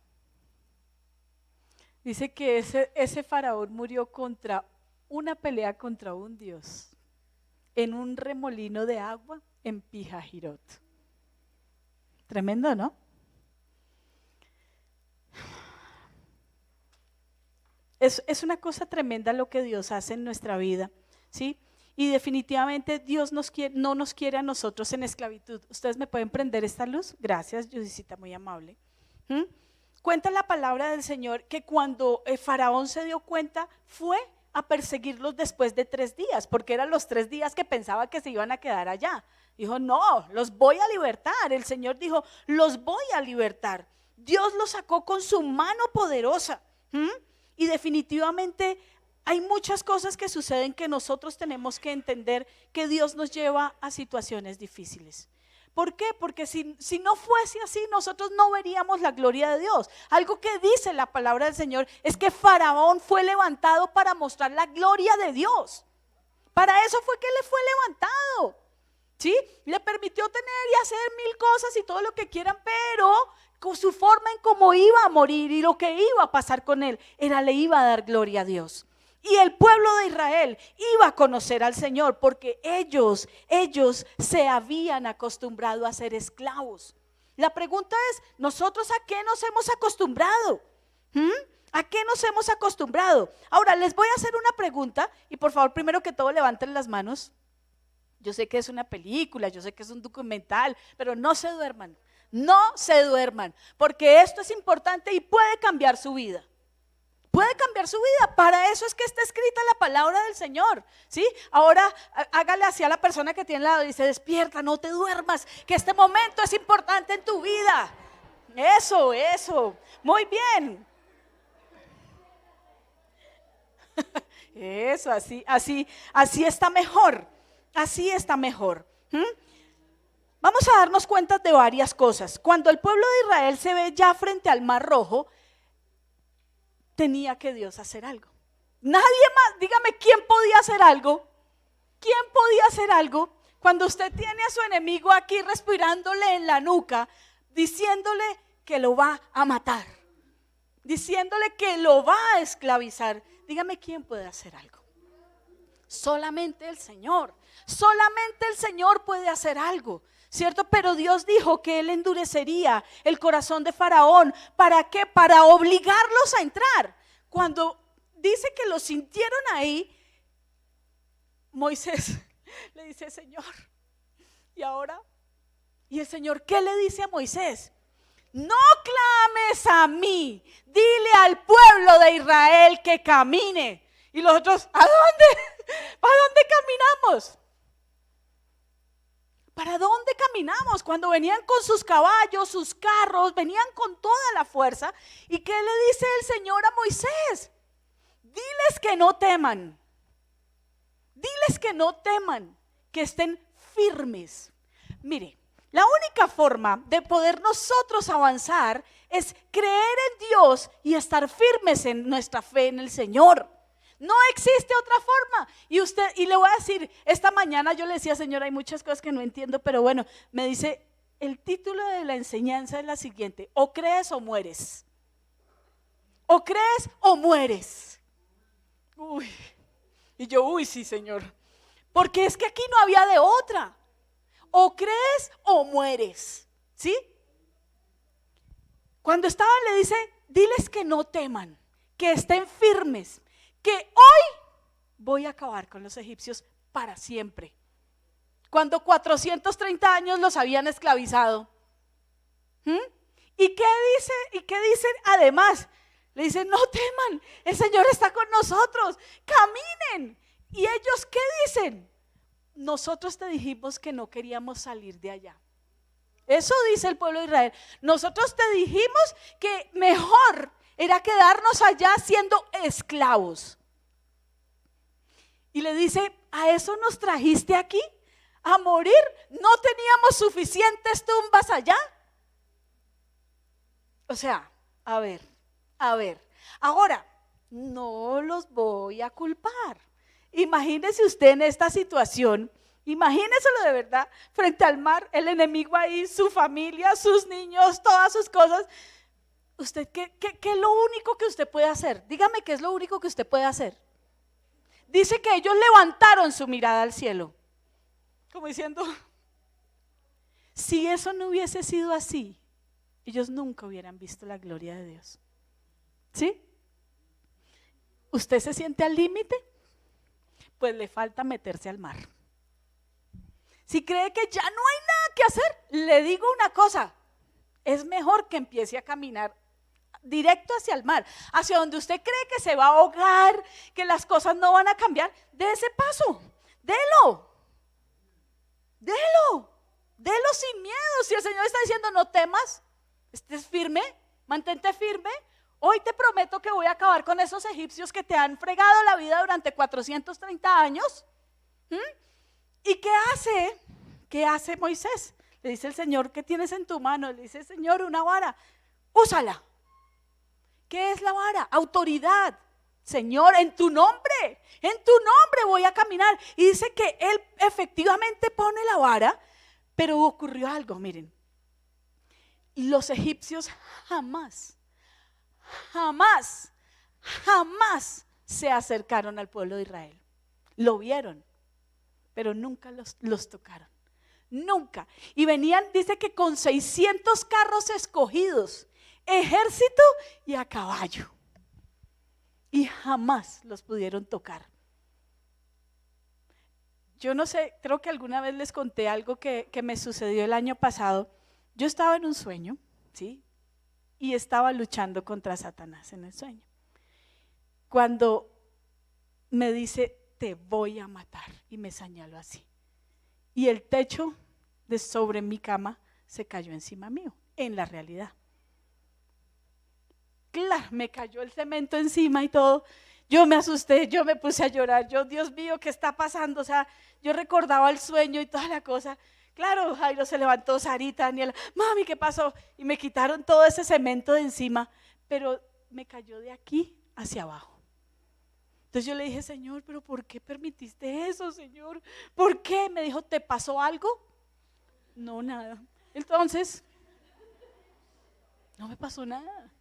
B: Dice que ese faraón murió contra una pelea contra un dios en un remolino de agua en Pihahirot. Tremendo, ¿no? Es una cosa tremenda lo que Dios hace en nuestra vida, ¿sí? Y definitivamente Dios no nos quiere a nosotros en esclavitud. ¿Ustedes me pueden prender esta luz? Gracias, Judicita, muy amable. Cuenta la palabra del Señor que cuando el faraón se dio cuenta, fue a perseguirlos después de 3 días, porque eran los 3 días que pensaba que se iban a quedar allá. Dijo, no, los voy a libertar. El Señor dijo, los voy a libertar. Dios los sacó con su mano poderosa. Y definitivamente hay muchas cosas que suceden que nosotros tenemos que entender que Dios nos lleva a situaciones difíciles. ¿Por qué? Porque si no fuese así, nosotros no veríamos la gloria de Dios. Algo que dice la palabra del Señor es que Faraón fue levantado para mostrar la gloria de Dios. Para eso fue que le fue levantado, ¿sí? Le permitió tener y hacer 1000 cosas y todo lo que quieran, pero con su forma en cómo iba a morir y lo que iba a pasar con él, le iba a dar gloria a Dios. Y el pueblo de Israel iba a conocer al Señor porque ellos se habían acostumbrado a ser esclavos. La pregunta es, ¿nosotros a qué nos hemos acostumbrado? ¿A qué nos hemos acostumbrado? Ahora les voy a hacer una pregunta y por favor primero que todo levanten las manos. Yo sé que es una película, yo sé que es un documental, pero no se duerman. No se duerman, porque esto es importante y puede cambiar su vida. Puede cambiar su vida, para eso es que está escrita la palabra del Señor, ¿sí? Ahora hágale así a la persona que tiene al lado y dice, despierta, no te duermas, que este momento es importante en tu vida. Eso, muy bien. Eso, así está mejor. Así está mejor. Vamos a darnos cuenta de varias cosas. Cuando el pueblo de Israel se ve ya frente al Mar Rojo, tenía que Dios hacer algo. Nadie más, dígame, ¿quién podía hacer algo? ¿Quién podía hacer algo? Cuando usted tiene a su enemigo aquí respirándole en la nuca, diciéndole que lo va a matar, diciéndole que lo va a esclavizar, dígame, ¿quién puede hacer algo? Solamente el Señor. Solamente el Señor puede hacer algo, ¿cierto? Pero Dios dijo que Él endurecería el corazón de Faraón. ¿Para qué? Para obligarlos a entrar. Cuando dice que lo sintieron ahí, Moisés le dice, Señor, ¿y ahora? ¿Y el Señor qué le dice a Moisés? No clames a mí, dile al pueblo de Israel que camine. Y los otros, ¿a dónde? ¿Para dónde caminamos? ¿Para dónde caminamos? Cuando venían con sus caballos, sus carros, venían con toda la fuerza. ¿Y qué le dice el Señor a Moisés? Diles que no teman. Diles que no teman, que estén firmes. Mire, la única forma de poder nosotros avanzar es creer en Dios y estar firmes en nuestra fe en el Señor. No existe otra forma. Y le voy a decir, esta mañana yo le decía, Señor, hay muchas cosas que no entiendo, pero bueno, me dice, el título de la enseñanza es la siguiente: o crees o mueres. O crees o mueres. Uy. Y yo, uy, sí, Señor. Porque es que aquí no había de otra. O crees o mueres. ¿Sí? Cuando estaba le dice, diles que no teman, que estén firmes, que hoy voy a acabar con los egipcios para siempre. Cuando 430 años los habían esclavizado. ¿Y qué dice? ¿Y qué dicen? Además, le dicen, no teman, el Señor está con nosotros, caminen. ¿Y ellos qué dicen? Nosotros te dijimos que no queríamos salir de allá. Eso dice el pueblo de Israel. Nosotros te dijimos que mejor era quedarnos allá siendo esclavos. Y le dice, ¿a eso nos trajiste aquí? ¿A morir? ¿No teníamos suficientes tumbas allá? O sea, a ver, ahora, no los voy a culpar. Imagínese usted en esta situación, imagíneselo de verdad, frente al mar, el enemigo ahí, su familia, sus niños, todas sus cosas. ¿Usted qué es lo único que usted puede hacer? Dígame qué es lo único que usted puede hacer. Dice que ellos levantaron su mirada al cielo, como diciendo, si eso no hubiese sido así, ellos nunca hubieran visto la gloria de Dios. ¿Sí? ¿Usted se siente al límite? Pues le falta meterse al mar. Si cree que ya no hay nada que hacer, le digo una cosa, es mejor que empiece a caminar directo hacia el mar, hacia donde usted cree que se va a ahogar, que las cosas no van a cambiar. Dé ese paso, délo sin miedo. Si el Señor está diciendo no temas, estés firme, mantente firme. Hoy te prometo que voy a acabar con esos egipcios que te han fregado la vida durante 430 años. ¿Y qué hace? ¿Qué hace Moisés? Le dice el Señor, ¿qué tienes en tu mano? Le dice, Señor, una vara, úsala. ¿Qué es la vara? Autoridad. Señor, en tu nombre voy a caminar. Y dice que él efectivamente pone la vara, pero ocurrió algo, miren. Los egipcios jamás se acercaron al pueblo de Israel. Lo vieron, pero nunca los tocaron. Nunca. Y venían, dice que con 600 carros escogidos, ejército y a caballo. Y jamás los pudieron tocar. Yo no sé, creo que alguna vez les conté algo que me sucedió el año pasado. Yo estaba en un sueño, ¿sí? Y estaba luchando contra Satanás en el sueño. Cuando me dice, te voy a matar, y me señaló así. Y el techo de sobre mi cama se cayó encima mío, en la realidad. Claro, me cayó el cemento encima y todo. Yo me asusté, yo me puse a llorar, yo, Dios mío, ¿qué está pasando? O sea, yo recordaba el sueño y toda la cosa. Claro, Jairo se levantó, Sarita, Daniela, mami, ¿qué pasó? Y me quitaron todo ese cemento de encima, pero me cayó de aquí hacia abajo. Entonces yo le dije, Señor, ¿pero por qué permitiste eso, Señor? ¿Por qué? Me dijo, ¿te pasó algo? No, nada. Entonces, no me pasó nada.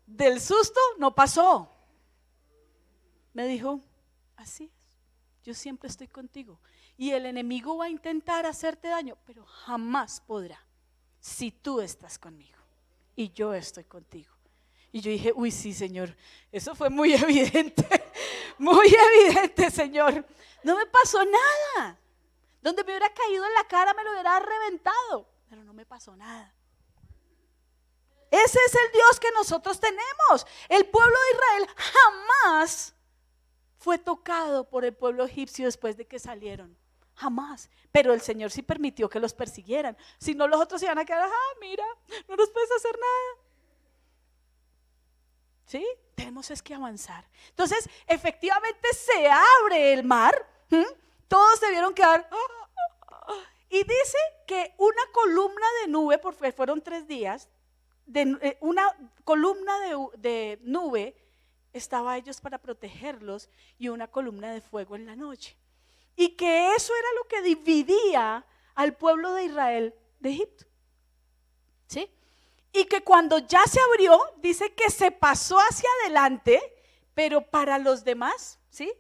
B: Del susto no pasó. Me dijo, así es, yo siempre estoy contigo. Y el enemigo va a intentar hacerte daño, pero jamás podrá si tú estás conmigo y yo estoy contigo. Y yo dije, uy, sí, Señor, eso fue muy evidente, Señor. No me pasó nada. Donde me hubiera caído en la cara me lo hubiera reventado, pero no me pasó nada. Ese es el Dios que nosotros tenemos. El pueblo de Israel jamás fue tocado por el pueblo egipcio después de que salieron. Jamás. Pero el Señor sí permitió que los persiguieran. Si no, los otros se iban a quedar, mira, no nos puedes hacer nada. ¿Sí? Tenemos es que avanzar. Entonces, efectivamente se abre el mar. Todos debieron quedar. Y dice que una columna de nube, porque fueron 3 días, una columna de nube estaba a ellos para protegerlos y una columna de fuego en la noche. Y que eso era lo que dividía al pueblo de Israel de Egipto. ¿Sí? Y que cuando ya se abrió, dice que se pasó hacia adelante, pero para los demás, ¿sí?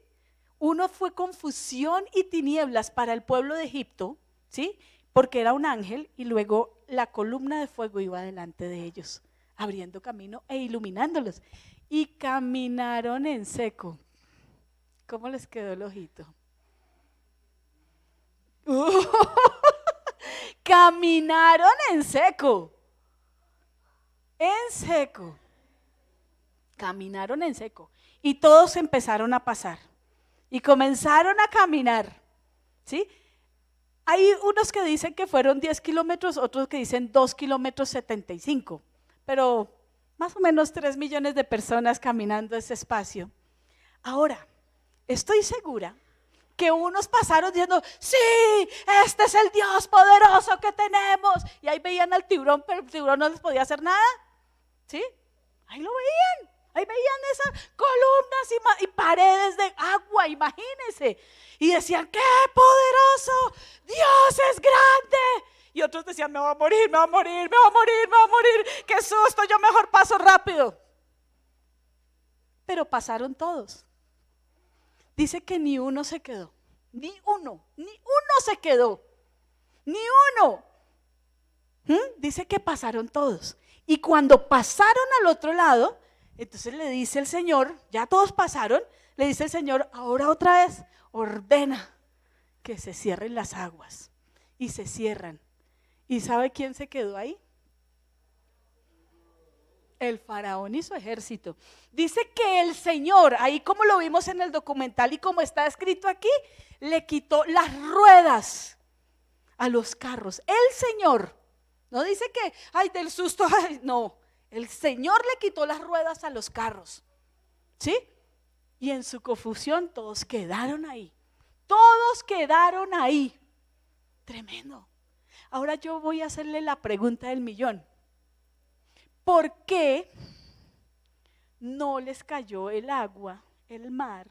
B: Uno fue confusión y tinieblas para el pueblo de Egipto, ¿sí? Porque era un ángel y luego la columna de fuego iba delante de ellos, abriendo camino e iluminándolos. Y caminaron en seco. ¿Cómo les quedó el ojito? Caminaron en seco. En seco. Caminaron en seco. Y todos empezaron a pasar. Y comenzaron a caminar. ¿Sí? Hay unos que dicen que fueron 10 kilómetros, otros que dicen 2 kilómetros 75. Pero más o menos 3 millones de personas caminando ese espacio. Ahora, estoy segura que unos pasaron diciendo, sí, este es el Dios poderoso que tenemos. Y ahí veían al tiburón, pero el tiburón no les podía hacer nada. ¿Sí? Ahí lo veían. Ahí veían esas columnas y paredes de agua, imagínense. Y decían, ¡qué poderoso! ¡Dios es grande! Y otros decían, me voy a morir, me voy a morir, me voy a morir, me voy a morir. ¡Qué susto! Yo mejor paso rápido. Pero pasaron todos. Dice que ni uno se quedó. Ni uno se quedó. Ni uno. Dice que pasaron todos. Y cuando pasaron al otro lado, entonces le dice el Señor, ya todos pasaron, le dice el Señor, ahora otra vez, ordena que se cierren las aguas. Y se cierran. ¿Y sabe quién se quedó ahí? El faraón y su ejército. Dice que el Señor, ahí como lo vimos en el documental y como está escrito aquí, le quitó las ruedas a los carros. El Señor, no dice que, ay, del susto, ay, no. El Señor le quitó las ruedas a los carros. ¿Sí? Y en su confusión todos quedaron ahí. Todos quedaron ahí. Tremendo. Ahora yo voy a hacerle la pregunta del millón. ¿Por qué no les cayó el agua, el mar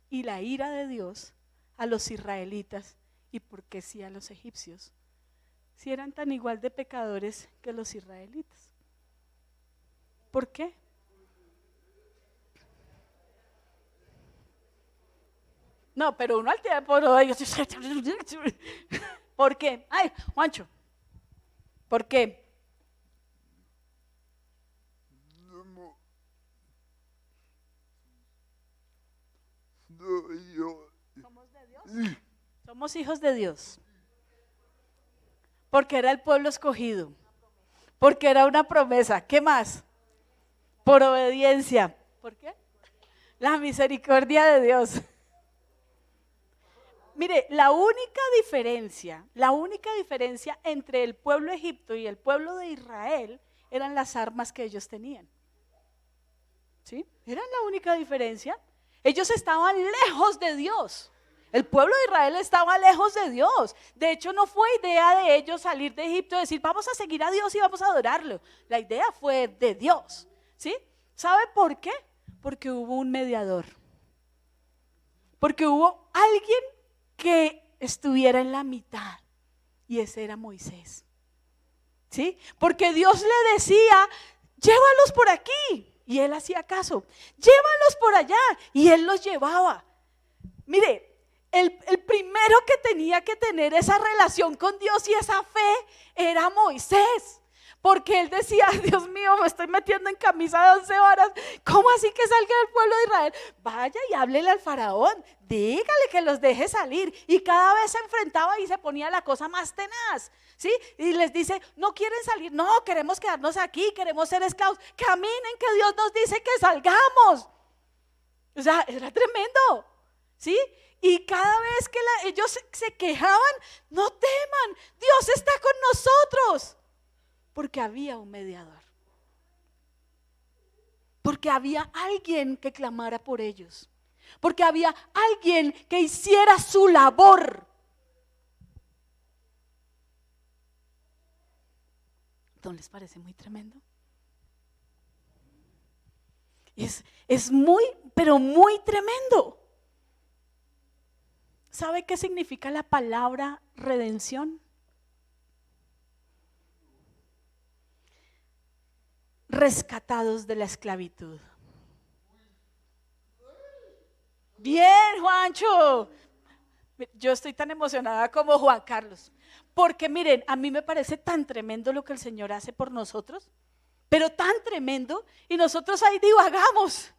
B: y la ira de Dios a los israelitas? ¿Y por qué sí a los egipcios? Si eran tan igual de pecadores que los israelitas. ¿Por qué? No, pero uno al tiempo no. ¿Por qué? Ay, Juancho, ¿por qué? ¿Somos de Dios? Somos hijos de Dios. Porque era el pueblo escogido. Porque era una promesa. ¿Qué más? Por obediencia. ¿Por qué? La misericordia de Dios. Mire, la única diferencia entre el pueblo de Egipto y el pueblo de Israel eran las armas que ellos tenían. ¿Sí? Era la única diferencia. Ellos estaban lejos de Dios. El pueblo de Israel estaba lejos de Dios. De hecho, no fue idea de ellos salir de Egipto y decir, vamos a seguir a Dios y vamos a adorarlo. La idea fue de Dios. ¿Sí? ¿Sabe por qué? Porque hubo un mediador. Porque hubo alguien que estuviera en la mitad. Y ese era Moisés. ¿Sí? Porque Dios le decía, llévalos por aquí. Y él hacía caso. Llévalos por allá. Y él los llevaba. Mire, el primero que tenía que tener esa relación con Dios y esa fe era Moisés. Porque él decía, Dios mío, me estoy metiendo en camisa de 11 varas. ¿Cómo así que salga del pueblo de Israel? Vaya y háblele al faraón, dígale que los deje salir. Y cada vez se enfrentaba y se ponía la cosa más tenaz, ¿sí? Y les dice, no quieren salir, no, queremos quedarnos aquí, queremos ser esclavos. Caminen que Dios nos dice que salgamos. O sea, era tremendo, ¿sí? Y cada vez que ellos se quejaban, no teman, Dios está con nosotros. Porque había un mediador. Porque había alguien que clamara por ellos. Porque había alguien que hiciera su labor. ¿No les parece muy tremendo? Es muy, pero muy tremendo. ¿Sabe qué significa la palabra redención? Rescatados de la esclavitud. Bien, Juancho. Yo estoy tan emocionada como Juan Carlos, porque miren, a mí me parece tan tremendo lo que el Señor hace por nosotros, pero tan tremendo, y nosotros ahí divagamos.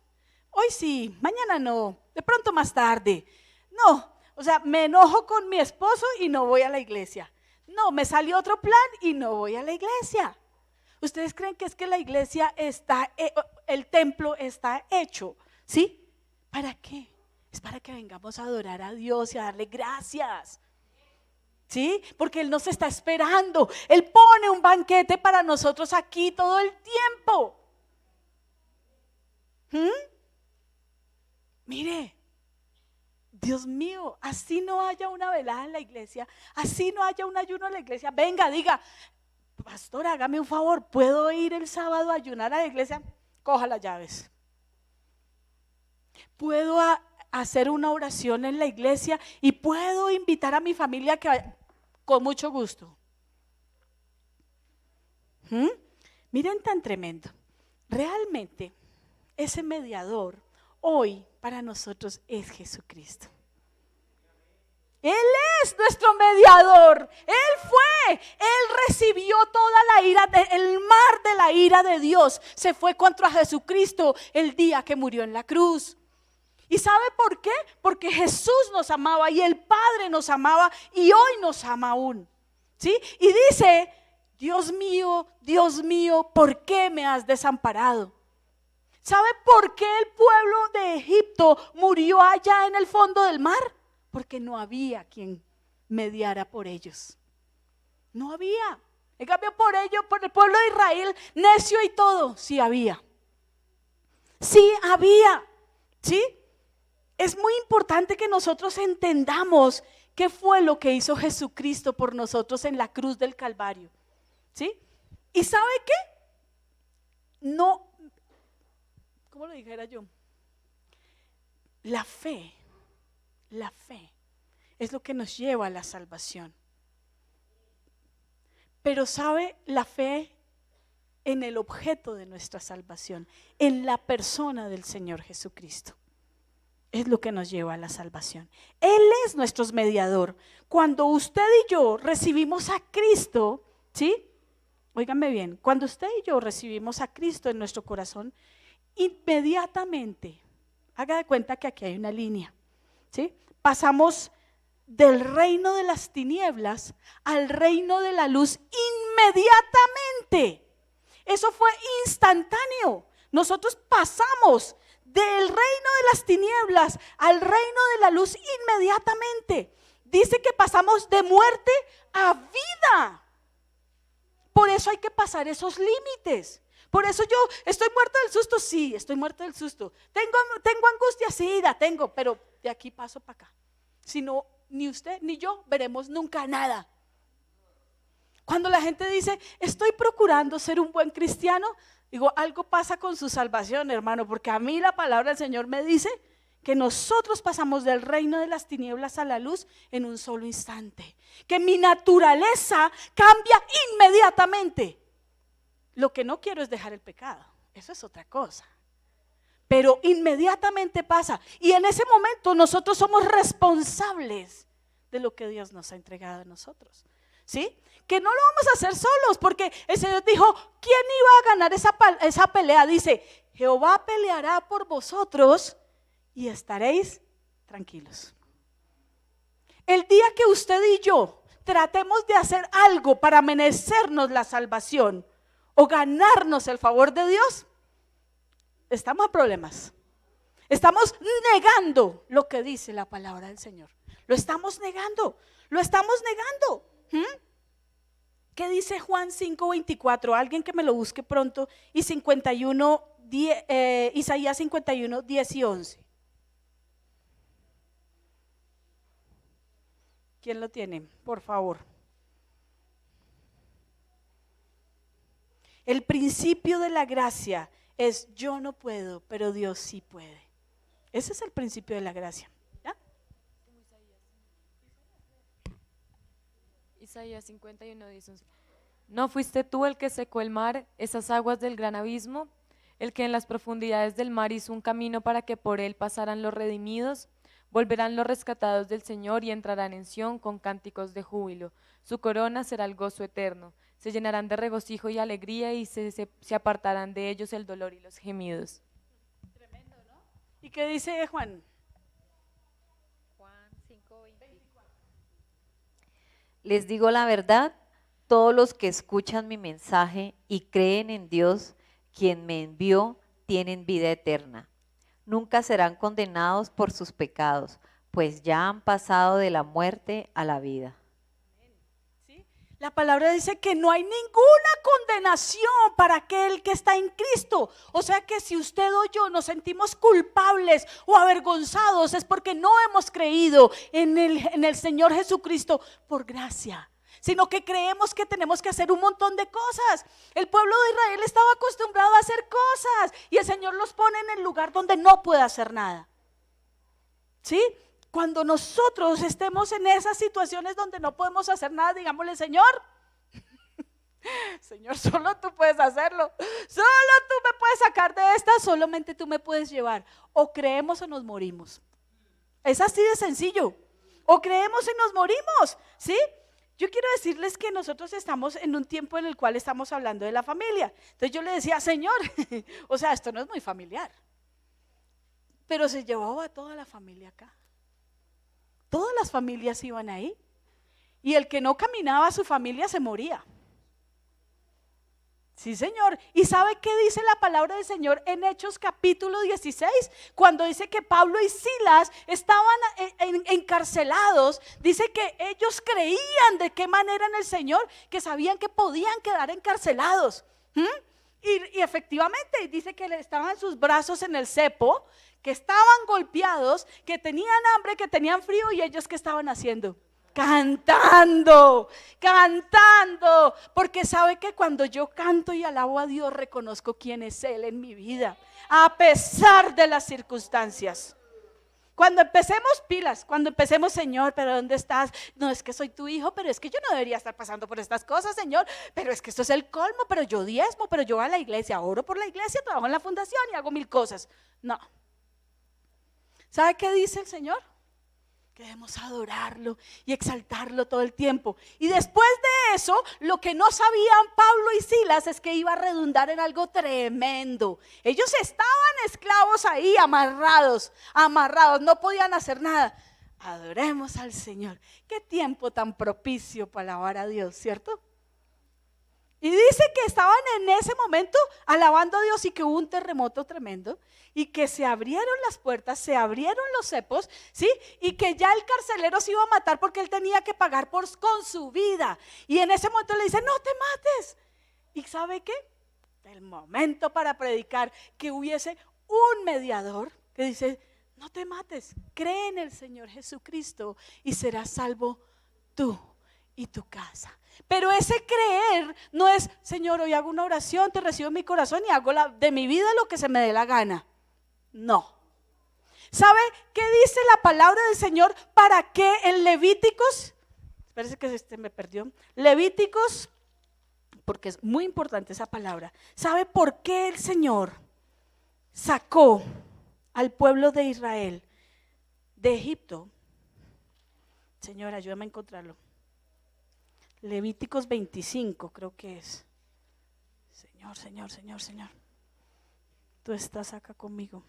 B: Hoy sí, mañana no, de pronto más tarde. No, o sea, me enojo con mi esposo y no voy a la iglesia. No, me salió otro plan y no voy a la iglesia. ¿Ustedes creen que es que la iglesia está, el templo está hecho? ¿Sí? ¿Para qué? Es para que vengamos a adorar a Dios y a darle gracias. ¿Sí? Porque Él nos está esperando. Él pone un banquete para nosotros aquí todo el tiempo. Mire, Dios mío, así no haya una velada en la iglesia, así no haya un ayuno en la iglesia, venga, diga, pastor, hágame un favor, ¿puedo ir el sábado a ayunar a la iglesia? Coja las llaves. ¿Puedo hacer una oración en la iglesia y puedo invitar a mi familia a que vaya? Con mucho gusto. Miren tan tremendo. Realmente ese mediador hoy para nosotros es Jesucristo. Él es nuestro mediador. Él recibió toda la ira, el mar de la ira de Dios se fue contra Jesucristo el día que murió en la cruz. ¿Y sabe por qué? Porque Jesús nos amaba y el Padre nos amaba y hoy nos ama aún. ¿Sí? Y dice, Dios mío, ¿por qué me has desamparado? ¿Sabe por qué el pueblo de Egipto murió allá en el fondo del mar? Porque no había quien mediara por ellos. No había. En cambio por el pueblo de Israel, necio y todo, sí había. Sí había. ¿Sí? Es muy importante que nosotros entendamos qué fue lo que hizo Jesucristo por nosotros en la cruz del Calvario. ¿Sí? ¿Y sabe qué? No, ¿cómo lo dijera yo? La fe es lo que nos lleva a la salvación. Pero ¿sabe? La fe en el objeto de nuestra salvación, en la persona del Señor Jesucristo, es lo que nos lleva a la salvación. Él es nuestro mediador. Cuando usted y yo recibimos a Cristo, ¿sí? Óigame bien, cuando usted y yo recibimos a Cristo en nuestro corazón, inmediatamente, haga de cuenta que aquí hay una línea, ¿sí? Pasamos del reino de las tinieblas al reino de la luz inmediatamente. Eso fue instantáneo. Nosotros pasamos del reino de las tinieblas al reino de la luz inmediatamente. Dice que pasamos de muerte a vida. Por eso hay que pasar esos límites. por eso yo estoy muerta del susto. Sí, estoy muerta del susto. Tengo angustia, sí, la tengo, pero de aquí paso para acá. Si no, ni usted ni yo veremos nunca nada. Cuando la gente dice, estoy procurando ser un buen cristiano, digo, algo pasa con su salvación, hermano, porque a mí la palabra del Señor me dice que nosotros pasamos del reino de las tinieblas a la luz en un solo instante, que mi naturaleza cambia inmediatamente. Lo que no quiero es dejar el pecado, eso es otra cosa, pero inmediatamente pasa, y en ese momento nosotros somos responsables de lo que Dios nos ha entregado a nosotros, ¿sí? Que no lo vamos a hacer solos, porque el Señor dijo, ¿quién iba a ganar esa pelea? Dice, Jehová peleará por vosotros y estaréis tranquilos. El día que usted y yo tratemos de hacer algo para merecernos la salvación o ganarnos el favor de Dios, estamos en problemas. Estamos negando lo que dice la palabra del Señor. Lo estamos negando, lo estamos negando. ¿Qué dice Juan 5:24? Alguien que me lo busque pronto. Y 51, Isaías 51, 10 y 11. ¿Quién lo tiene? Por favor. El principio de la gracia es yo no puedo, pero Dios sí puede. Ese es el principio de la gracia. ¿Ya?
E: Isaías 51, 10, 11. ¿No fuiste tú el que secó el mar, esas aguas del gran abismo? El que en las profundidades del mar hizo un camino para que por él pasaran los redimidos. Volverán los rescatados del Señor y entrarán en Sión con cánticos de júbilo. Su corona será el gozo eterno. Se llenarán de regocijo y alegría y se apartarán de ellos el dolor y los gemidos.
B: Tremendo, ¿no? ¿Y qué dice Juan?
F: Juan 5:24. Les digo la verdad, todos los que escuchan mi mensaje y creen en Dios, quien me envió, tienen vida eterna. Nunca serán condenados por sus pecados, pues ya han pasado de la muerte a la vida.
B: ¿Sí? La palabra dice que no hay ninguna condenación para aquel que está en Cristo. O sea que si usted o yo nos sentimos culpables o avergonzados es porque no hemos creído en el Señor Jesucristo por gracia, sino que creemos que tenemos que hacer un montón de cosas. El pueblo de Israel estaba acostumbrado a hacer cosas y el Señor los pone en el lugar donde no puede hacer nada. ¿Sí? Cuando nosotros estemos en esas situaciones donde no podemos hacer nada, digámosle, Señor, Señor, solo tú puedes hacerlo, solo tú me puedes sacar de esta, solamente tú me puedes llevar. O creemos o nos morimos. Es así de sencillo. O creemos y nos morimos, ¿sí? Yo quiero decirles que nosotros estamos en un tiempo en el cual estamos hablando de la familia. Entonces yo le decía, Señor, o sea, esto no es muy familiar, pero se llevaba a toda la familia acá. Todas las familias iban ahí. Y el que no caminaba a su familia se moría. Sí, Señor. ¿Y sabe qué dice la palabra del Señor en Hechos capítulo 16? Cuando dice que Pablo y Silas estaban encarcelados, dice que ellos creían de qué manera en el Señor, que sabían que podían quedar encarcelados. Y efectivamente dice que estaban sus brazos en el cepo, que estaban golpeados, que tenían hambre, que tenían frío, y ellos ¿qué estaban haciendo? Cantando, cantando, porque sabe que cuando yo canto y alabo a Dios, reconozco quién es Él en mi vida, a pesar de las circunstancias. Cuando empecemos pilas, cuando empecemos, Señor, pero ¿dónde estás? No, es que soy tu hijo, pero es que yo no debería estar pasando por estas cosas, Señor, pero es que esto es el colmo, pero yo diezmo, pero yo voy a la iglesia, oro por la iglesia, trabajo en la fundación y hago mil cosas. No. ¿Sabe qué dice el Señor? Que debemos adorarlo y exaltarlo todo el tiempo. Y después de eso, lo que no sabían Pablo y Silas es que iba a redundar en algo tremendo. Ellos estaban esclavos ahí, amarrados, no podían hacer nada. Adoremos al Señor. Qué tiempo tan propicio para alabar a Dios, ¿cierto? Y dice que estaban en ese momento alabando a Dios y que hubo un terremoto tremendo y que se abrieron las puertas, se abrieron los cepos, ¿sí? Y que ya el carcelero se iba a matar porque él tenía que pagar con su vida. Y en ese momento le dice, no te mates. ¿Y sabe qué? el momento para predicar, que hubiese un mediador que dice, no te mates, cree en el Señor Jesucristo y serás salvo tú y tu casa. Pero ese creer no es, Señor, hoy hago una oración, te recibo en mi corazón y hago de mi vida lo que se me dé la gana. No. ¿Sabe qué dice la palabra del Señor? ¿Para qué en Levíticos? Parece que me perdió. Levíticos, porque es muy importante esa palabra. ¿Sabe por qué el Señor sacó al pueblo de Israel de Egipto? Señor, ayúdame a encontrarlo. Levíticos 25 creo que es. Señor. Tú estás acá conmigo.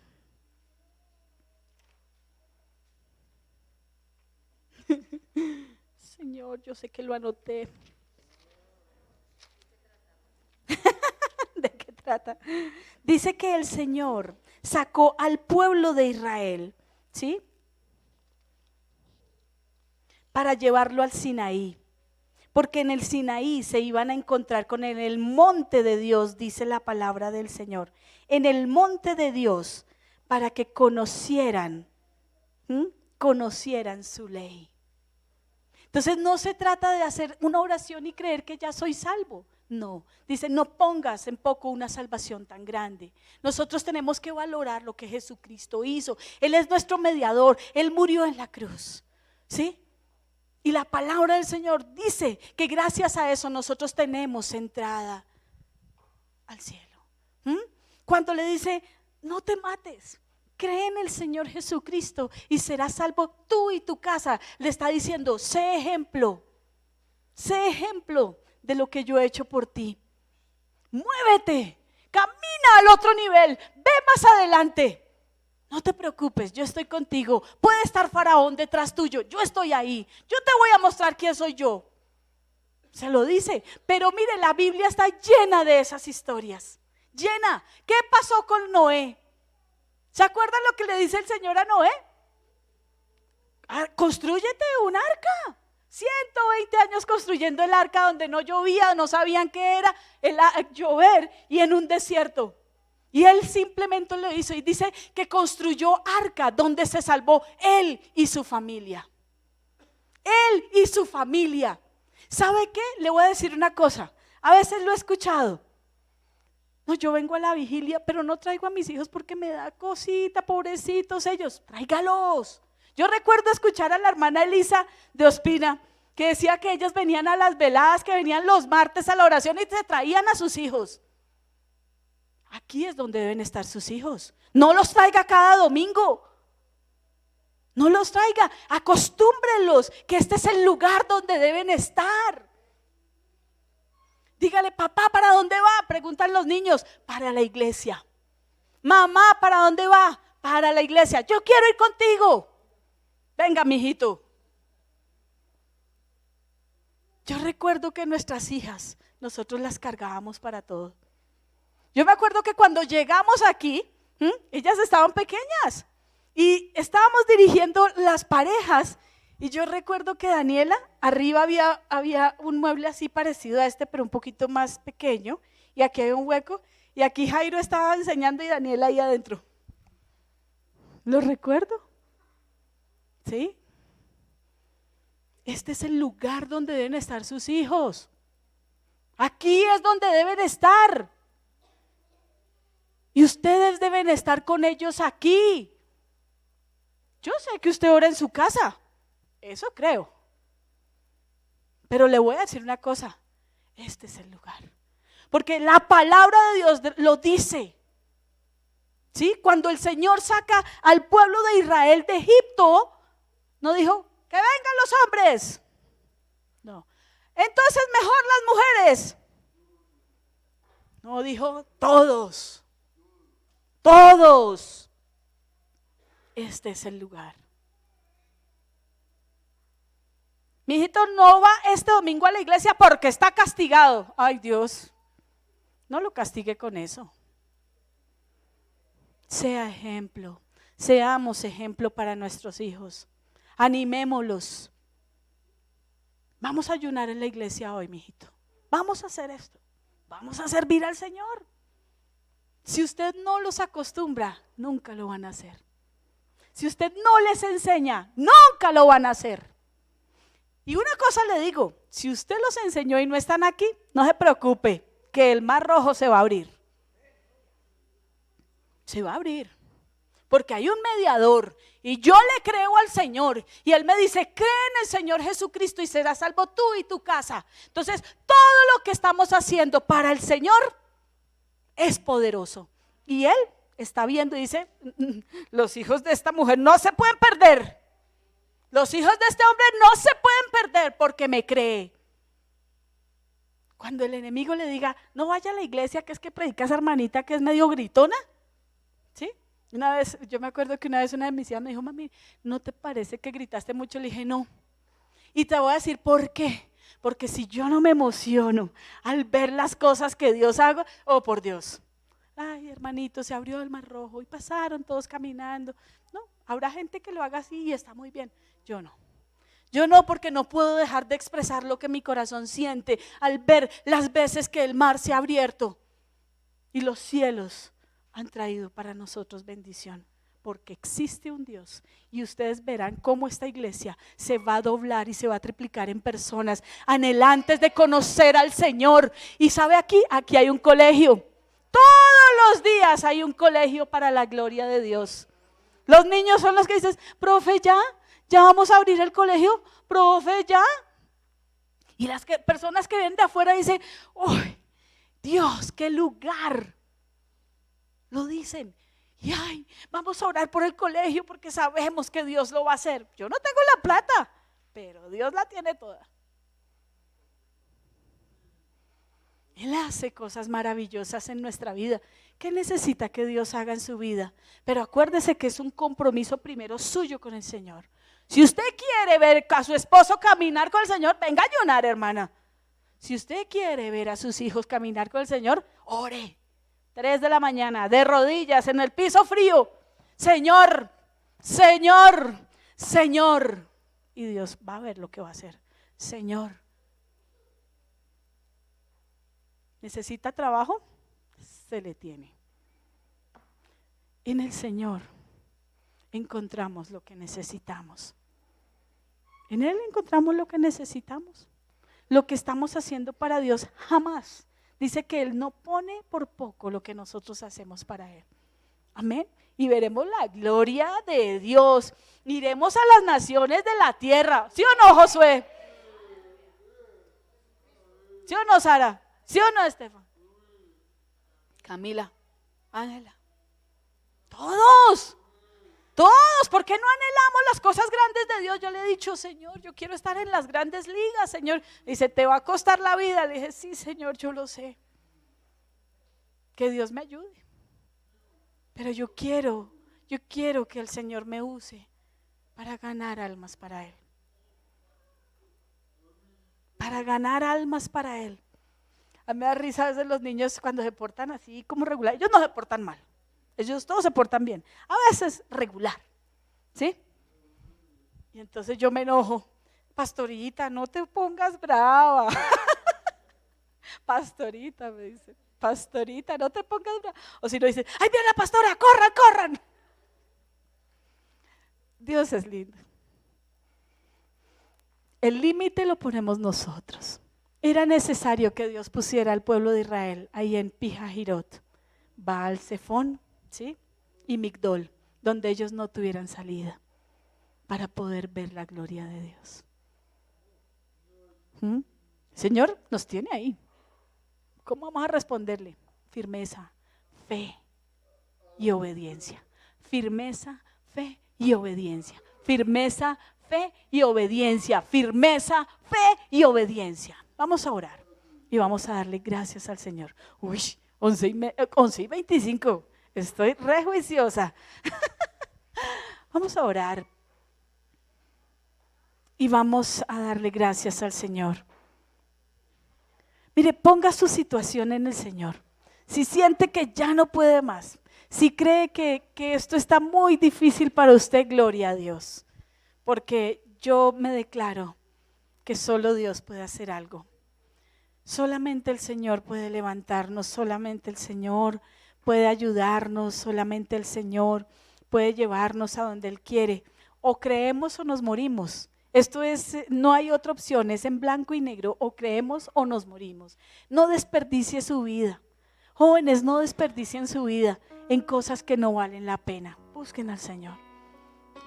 B: Señor, yo sé que lo anoté. ¿De qué trata? Dice que el Señor sacó al pueblo de Israel, ¿sí? Para llevarlo al Sinaí. Porque en el Sinaí se iban a encontrar con él, en el monte de Dios, dice la palabra del Señor. En el monte de Dios, para que conocieran su ley. Entonces no se trata de hacer una oración y creer que ya soy salvo. No, dice, no pongas en poco una salvación tan grande. Nosotros tenemos que valorar lo que Jesucristo hizo. Él es nuestro mediador, Él murió en la cruz, ¿sí? Y la palabra del Señor dice que gracias a eso nosotros tenemos entrada al cielo. Cuando le dice, no te mates, cree en el Señor Jesucristo y serás salvo tú y tu casa, le está diciendo, sé ejemplo de lo que yo he hecho por ti. Muévete, camina al otro nivel, ve más adelante. No te preocupes, yo estoy contigo. Puede estar Faraón detrás tuyo, yo estoy ahí. Yo te voy a mostrar quién soy yo. Se lo dice, pero mire, la Biblia está llena de esas historias. Llena. ¿Qué pasó con Noé? ¿Se acuerdan lo que le dice el Señor a Noé? Constrúyete un arca. 120 años construyendo el arca donde no llovía, no sabían qué era llover y en un desierto. Y él simplemente lo hizo y dice que construyó arca donde se salvó él y su familia. Él y su familia. ¿Sabe qué? Le voy a decir una cosa. A veces lo he escuchado. No, yo vengo a la vigilia, pero no traigo a mis hijos porque me da cosita, pobrecitos ellos. Tráigalos. Yo recuerdo escuchar a la hermana Elisa de Ospina que decía que ellas venían a las veladas, que venían los martes a la oración y se traían a sus hijos. Aquí es donde deben estar sus hijos. No los traiga cada domingo. No los traiga, acostúmbrenlos que este es el lugar donde deben estar. Dígale, papá, ¿para dónde va? Preguntan los niños, para la iglesia. Mamá, ¿para dónde va? Para la iglesia. Yo quiero ir contigo. Venga, mijito. Yo recuerdo que nuestras hijas, nosotros las cargábamos para todo. Yo me acuerdo que cuando llegamos aquí, ellas estaban pequeñas y estábamos dirigiendo las parejas y yo recuerdo que Daniela, arriba había un mueble así parecido a este, pero un poquito más pequeño y aquí había un hueco y aquí Jairo estaba enseñando y Daniela ahí adentro. ¿Lo recuerdo? ¿Sí? Este es el lugar donde deben estar sus hijos. Aquí es donde deben estar. Y ustedes deben estar con ellos aquí. Yo sé que usted ora en su casa, eso creo. Pero le voy a decir una cosa, este es el lugar. Porque la palabra de Dios lo dice. ¿Sí? Cuando el Señor saca al pueblo de Israel de Egipto, no dijo, que vengan los hombres. No. Entonces mejor las mujeres. No, dijo todos. Todos. Este es el lugar. Mi hijito no va este domingo a la iglesia porque está castigado. Ay, Dios, no lo castigue con eso. Sea ejemplo, seamos ejemplo para nuestros hijos. Animémoslos. Vamos a ayunar en la iglesia hoy, mi hijito. Vamos a hacer esto. Vamos a servir al Señor. Si usted no los acostumbra, nunca lo van a hacer. Si usted no les enseña, nunca lo van a hacer. Y una cosa le digo, si usted los enseñó y no están aquí, no se preocupe, que el mar Rojo se va a abrir. Se va a abrir. Porque hay un mediador y yo le creo al Señor y Él me dice, cree en el Señor Jesucristo y serás salvo tú y tu casa. Entonces, todo lo que estamos haciendo para el Señor es poderoso. Y Él está viendo y dice, los hijos de esta mujer no se pueden perder. Los hijos de este hombre no se pueden perder porque me cree. Cuando el enemigo le diga, no vaya a la iglesia, que es que predica esa hermanita que es medio gritona. ¿Sí? Una vez, yo me acuerdo que una vez una de mis hijas me dijo, mami, ¿no te parece que gritaste mucho? Le dije, no. Y te voy a decir por qué. Porque si yo no me emociono al ver las cosas que Dios haga, oh por Dios. Ay, hermanito, se abrió el mar Rojo y pasaron todos caminando. No, habrá gente que lo haga así y está muy bien. Yo no. Yo no, porque no puedo dejar de expresar lo que mi corazón siente al ver las veces que el mar se ha abierto y los cielos han traído para nosotros bendición, porque existe un Dios y ustedes verán cómo esta iglesia se va a doblar y se va a triplicar en personas anhelantes de conocer al Señor. Y sabe, aquí hay un colegio, todos los días hay un colegio para la gloria de Dios. Los niños son los que dicen, profe, ya vamos a abrir el colegio, profe, ya. Y las personas que vienen de afuera dicen, ¡uy, Dios, qué lugar! Lo dicen. Y ay, vamos a orar por el colegio porque sabemos que Dios lo va a hacer. Yo no tengo la plata, pero Dios la tiene toda. Él hace cosas maravillosas en nuestra vida. ¿Qué necesita que Dios haga en su vida? Pero acuérdese que es un compromiso primero suyo con el Señor. Si usted quiere ver a su esposo caminar con el Señor, venga a ayunar, hermana. Si usted quiere ver a sus hijos caminar con el Señor, ore. 3 de la mañana, de rodillas, en el piso frío. Señor, Señor, Señor. Y Dios va a ver lo que va a hacer. Señor. ¿Necesita trabajo? Se le tiene. En el Señor encontramos lo que necesitamos. En Él encontramos lo que necesitamos. Lo que estamos haciendo para Dios jamás. Dice que Él no pone por poco lo que nosotros hacemos para Él. Amén. Y veremos la gloria de Dios. Iremos a las naciones de la tierra. ¿Sí o no, Josué? ¿Sí o no, Sara? ¿Sí o no, Estefan? Camila, Ángela. Todos. Todos, ¿por qué no anhelamos las cosas grandes de Dios? Yo le he dicho, Señor, yo quiero estar en las grandes ligas, Señor. Dice, ¿te va a costar la vida? Le dije, sí, Señor, yo lo sé. Que Dios me ayude. Pero yo quiero que el Señor me use para ganar almas para Él. Para ganar almas para Él. A mí me da risa a veces los niños cuando se portan así como regular. Ellos no se portan mal. Ellos todos se portan bien, a veces regular, ¿sí? Y entonces yo me enojo, pastorita, no te pongas brava. Pastorita, me dice, pastorita, no te pongas brava. O si no dice, ¡ay, viene la pastora, corran, corran! Dios es lindo. El límite lo ponemos nosotros. Era necesario que Dios pusiera al pueblo de Israel ahí en Pijahirot, Baal-Zephón, ¿sí? Y Migdol, donde ellos no tuvieran salida para poder ver la gloria de Dios. El Señor nos tiene ahí. ¿Cómo vamos a responderle? Firmeza, fe y obediencia. Firmeza, fe y obediencia. Firmeza, fe y obediencia. Firmeza, fe y obediencia. Vamos a orar y vamos a darle gracias al Señor. Uy, 11:25. Estoy re juiciosa. Vamos a orar y vamos a darle gracias al Señor. Mire, ponga su situación en el Señor. Si siente que ya no puede más, si cree que esto está muy difícil para usted, gloria a Dios. Porque yo me declaro que solo Dios puede hacer algo. Solamente el Señor puede levantarnos, solamente el Señor puede ayudarnos, solamente el Señor puede llevarnos a donde Él quiere. O creemos o nos morimos. Esto es, no hay otra opción, es en blanco y negro, o creemos o nos morimos. No desperdicie su vida. Jóvenes, no desperdicien su vida en cosas que no valen la pena. Busquen al Señor.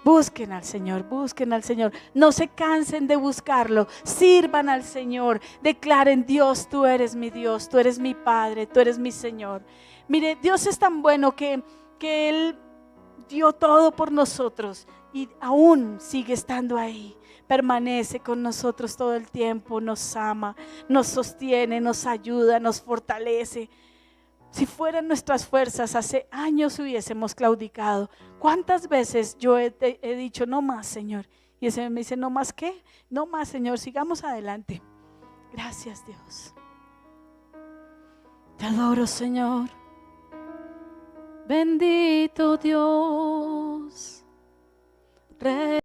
B: Busquen al Señor, busquen al Señor. No se cansen de buscarlo. Sirvan al Señor. Declaren: Dios, tú eres mi Dios, tú eres mi Padre, tú eres mi Señor. Mire, Dios es tan bueno que Él dio todo por nosotros y aún sigue estando ahí. Permanece con nosotros todo el tiempo, nos ama, nos sostiene, nos ayuda, nos fortalece. Si fueran nuestras fuerzas, hace años hubiésemos claudicado. ¿Cuántas veces yo he dicho no más, Señor? Y ese me dice: ¿no más qué? No más, Señor, sigamos adelante. Gracias, Dios. Te adoro, Señor. Bendito Dios. Rey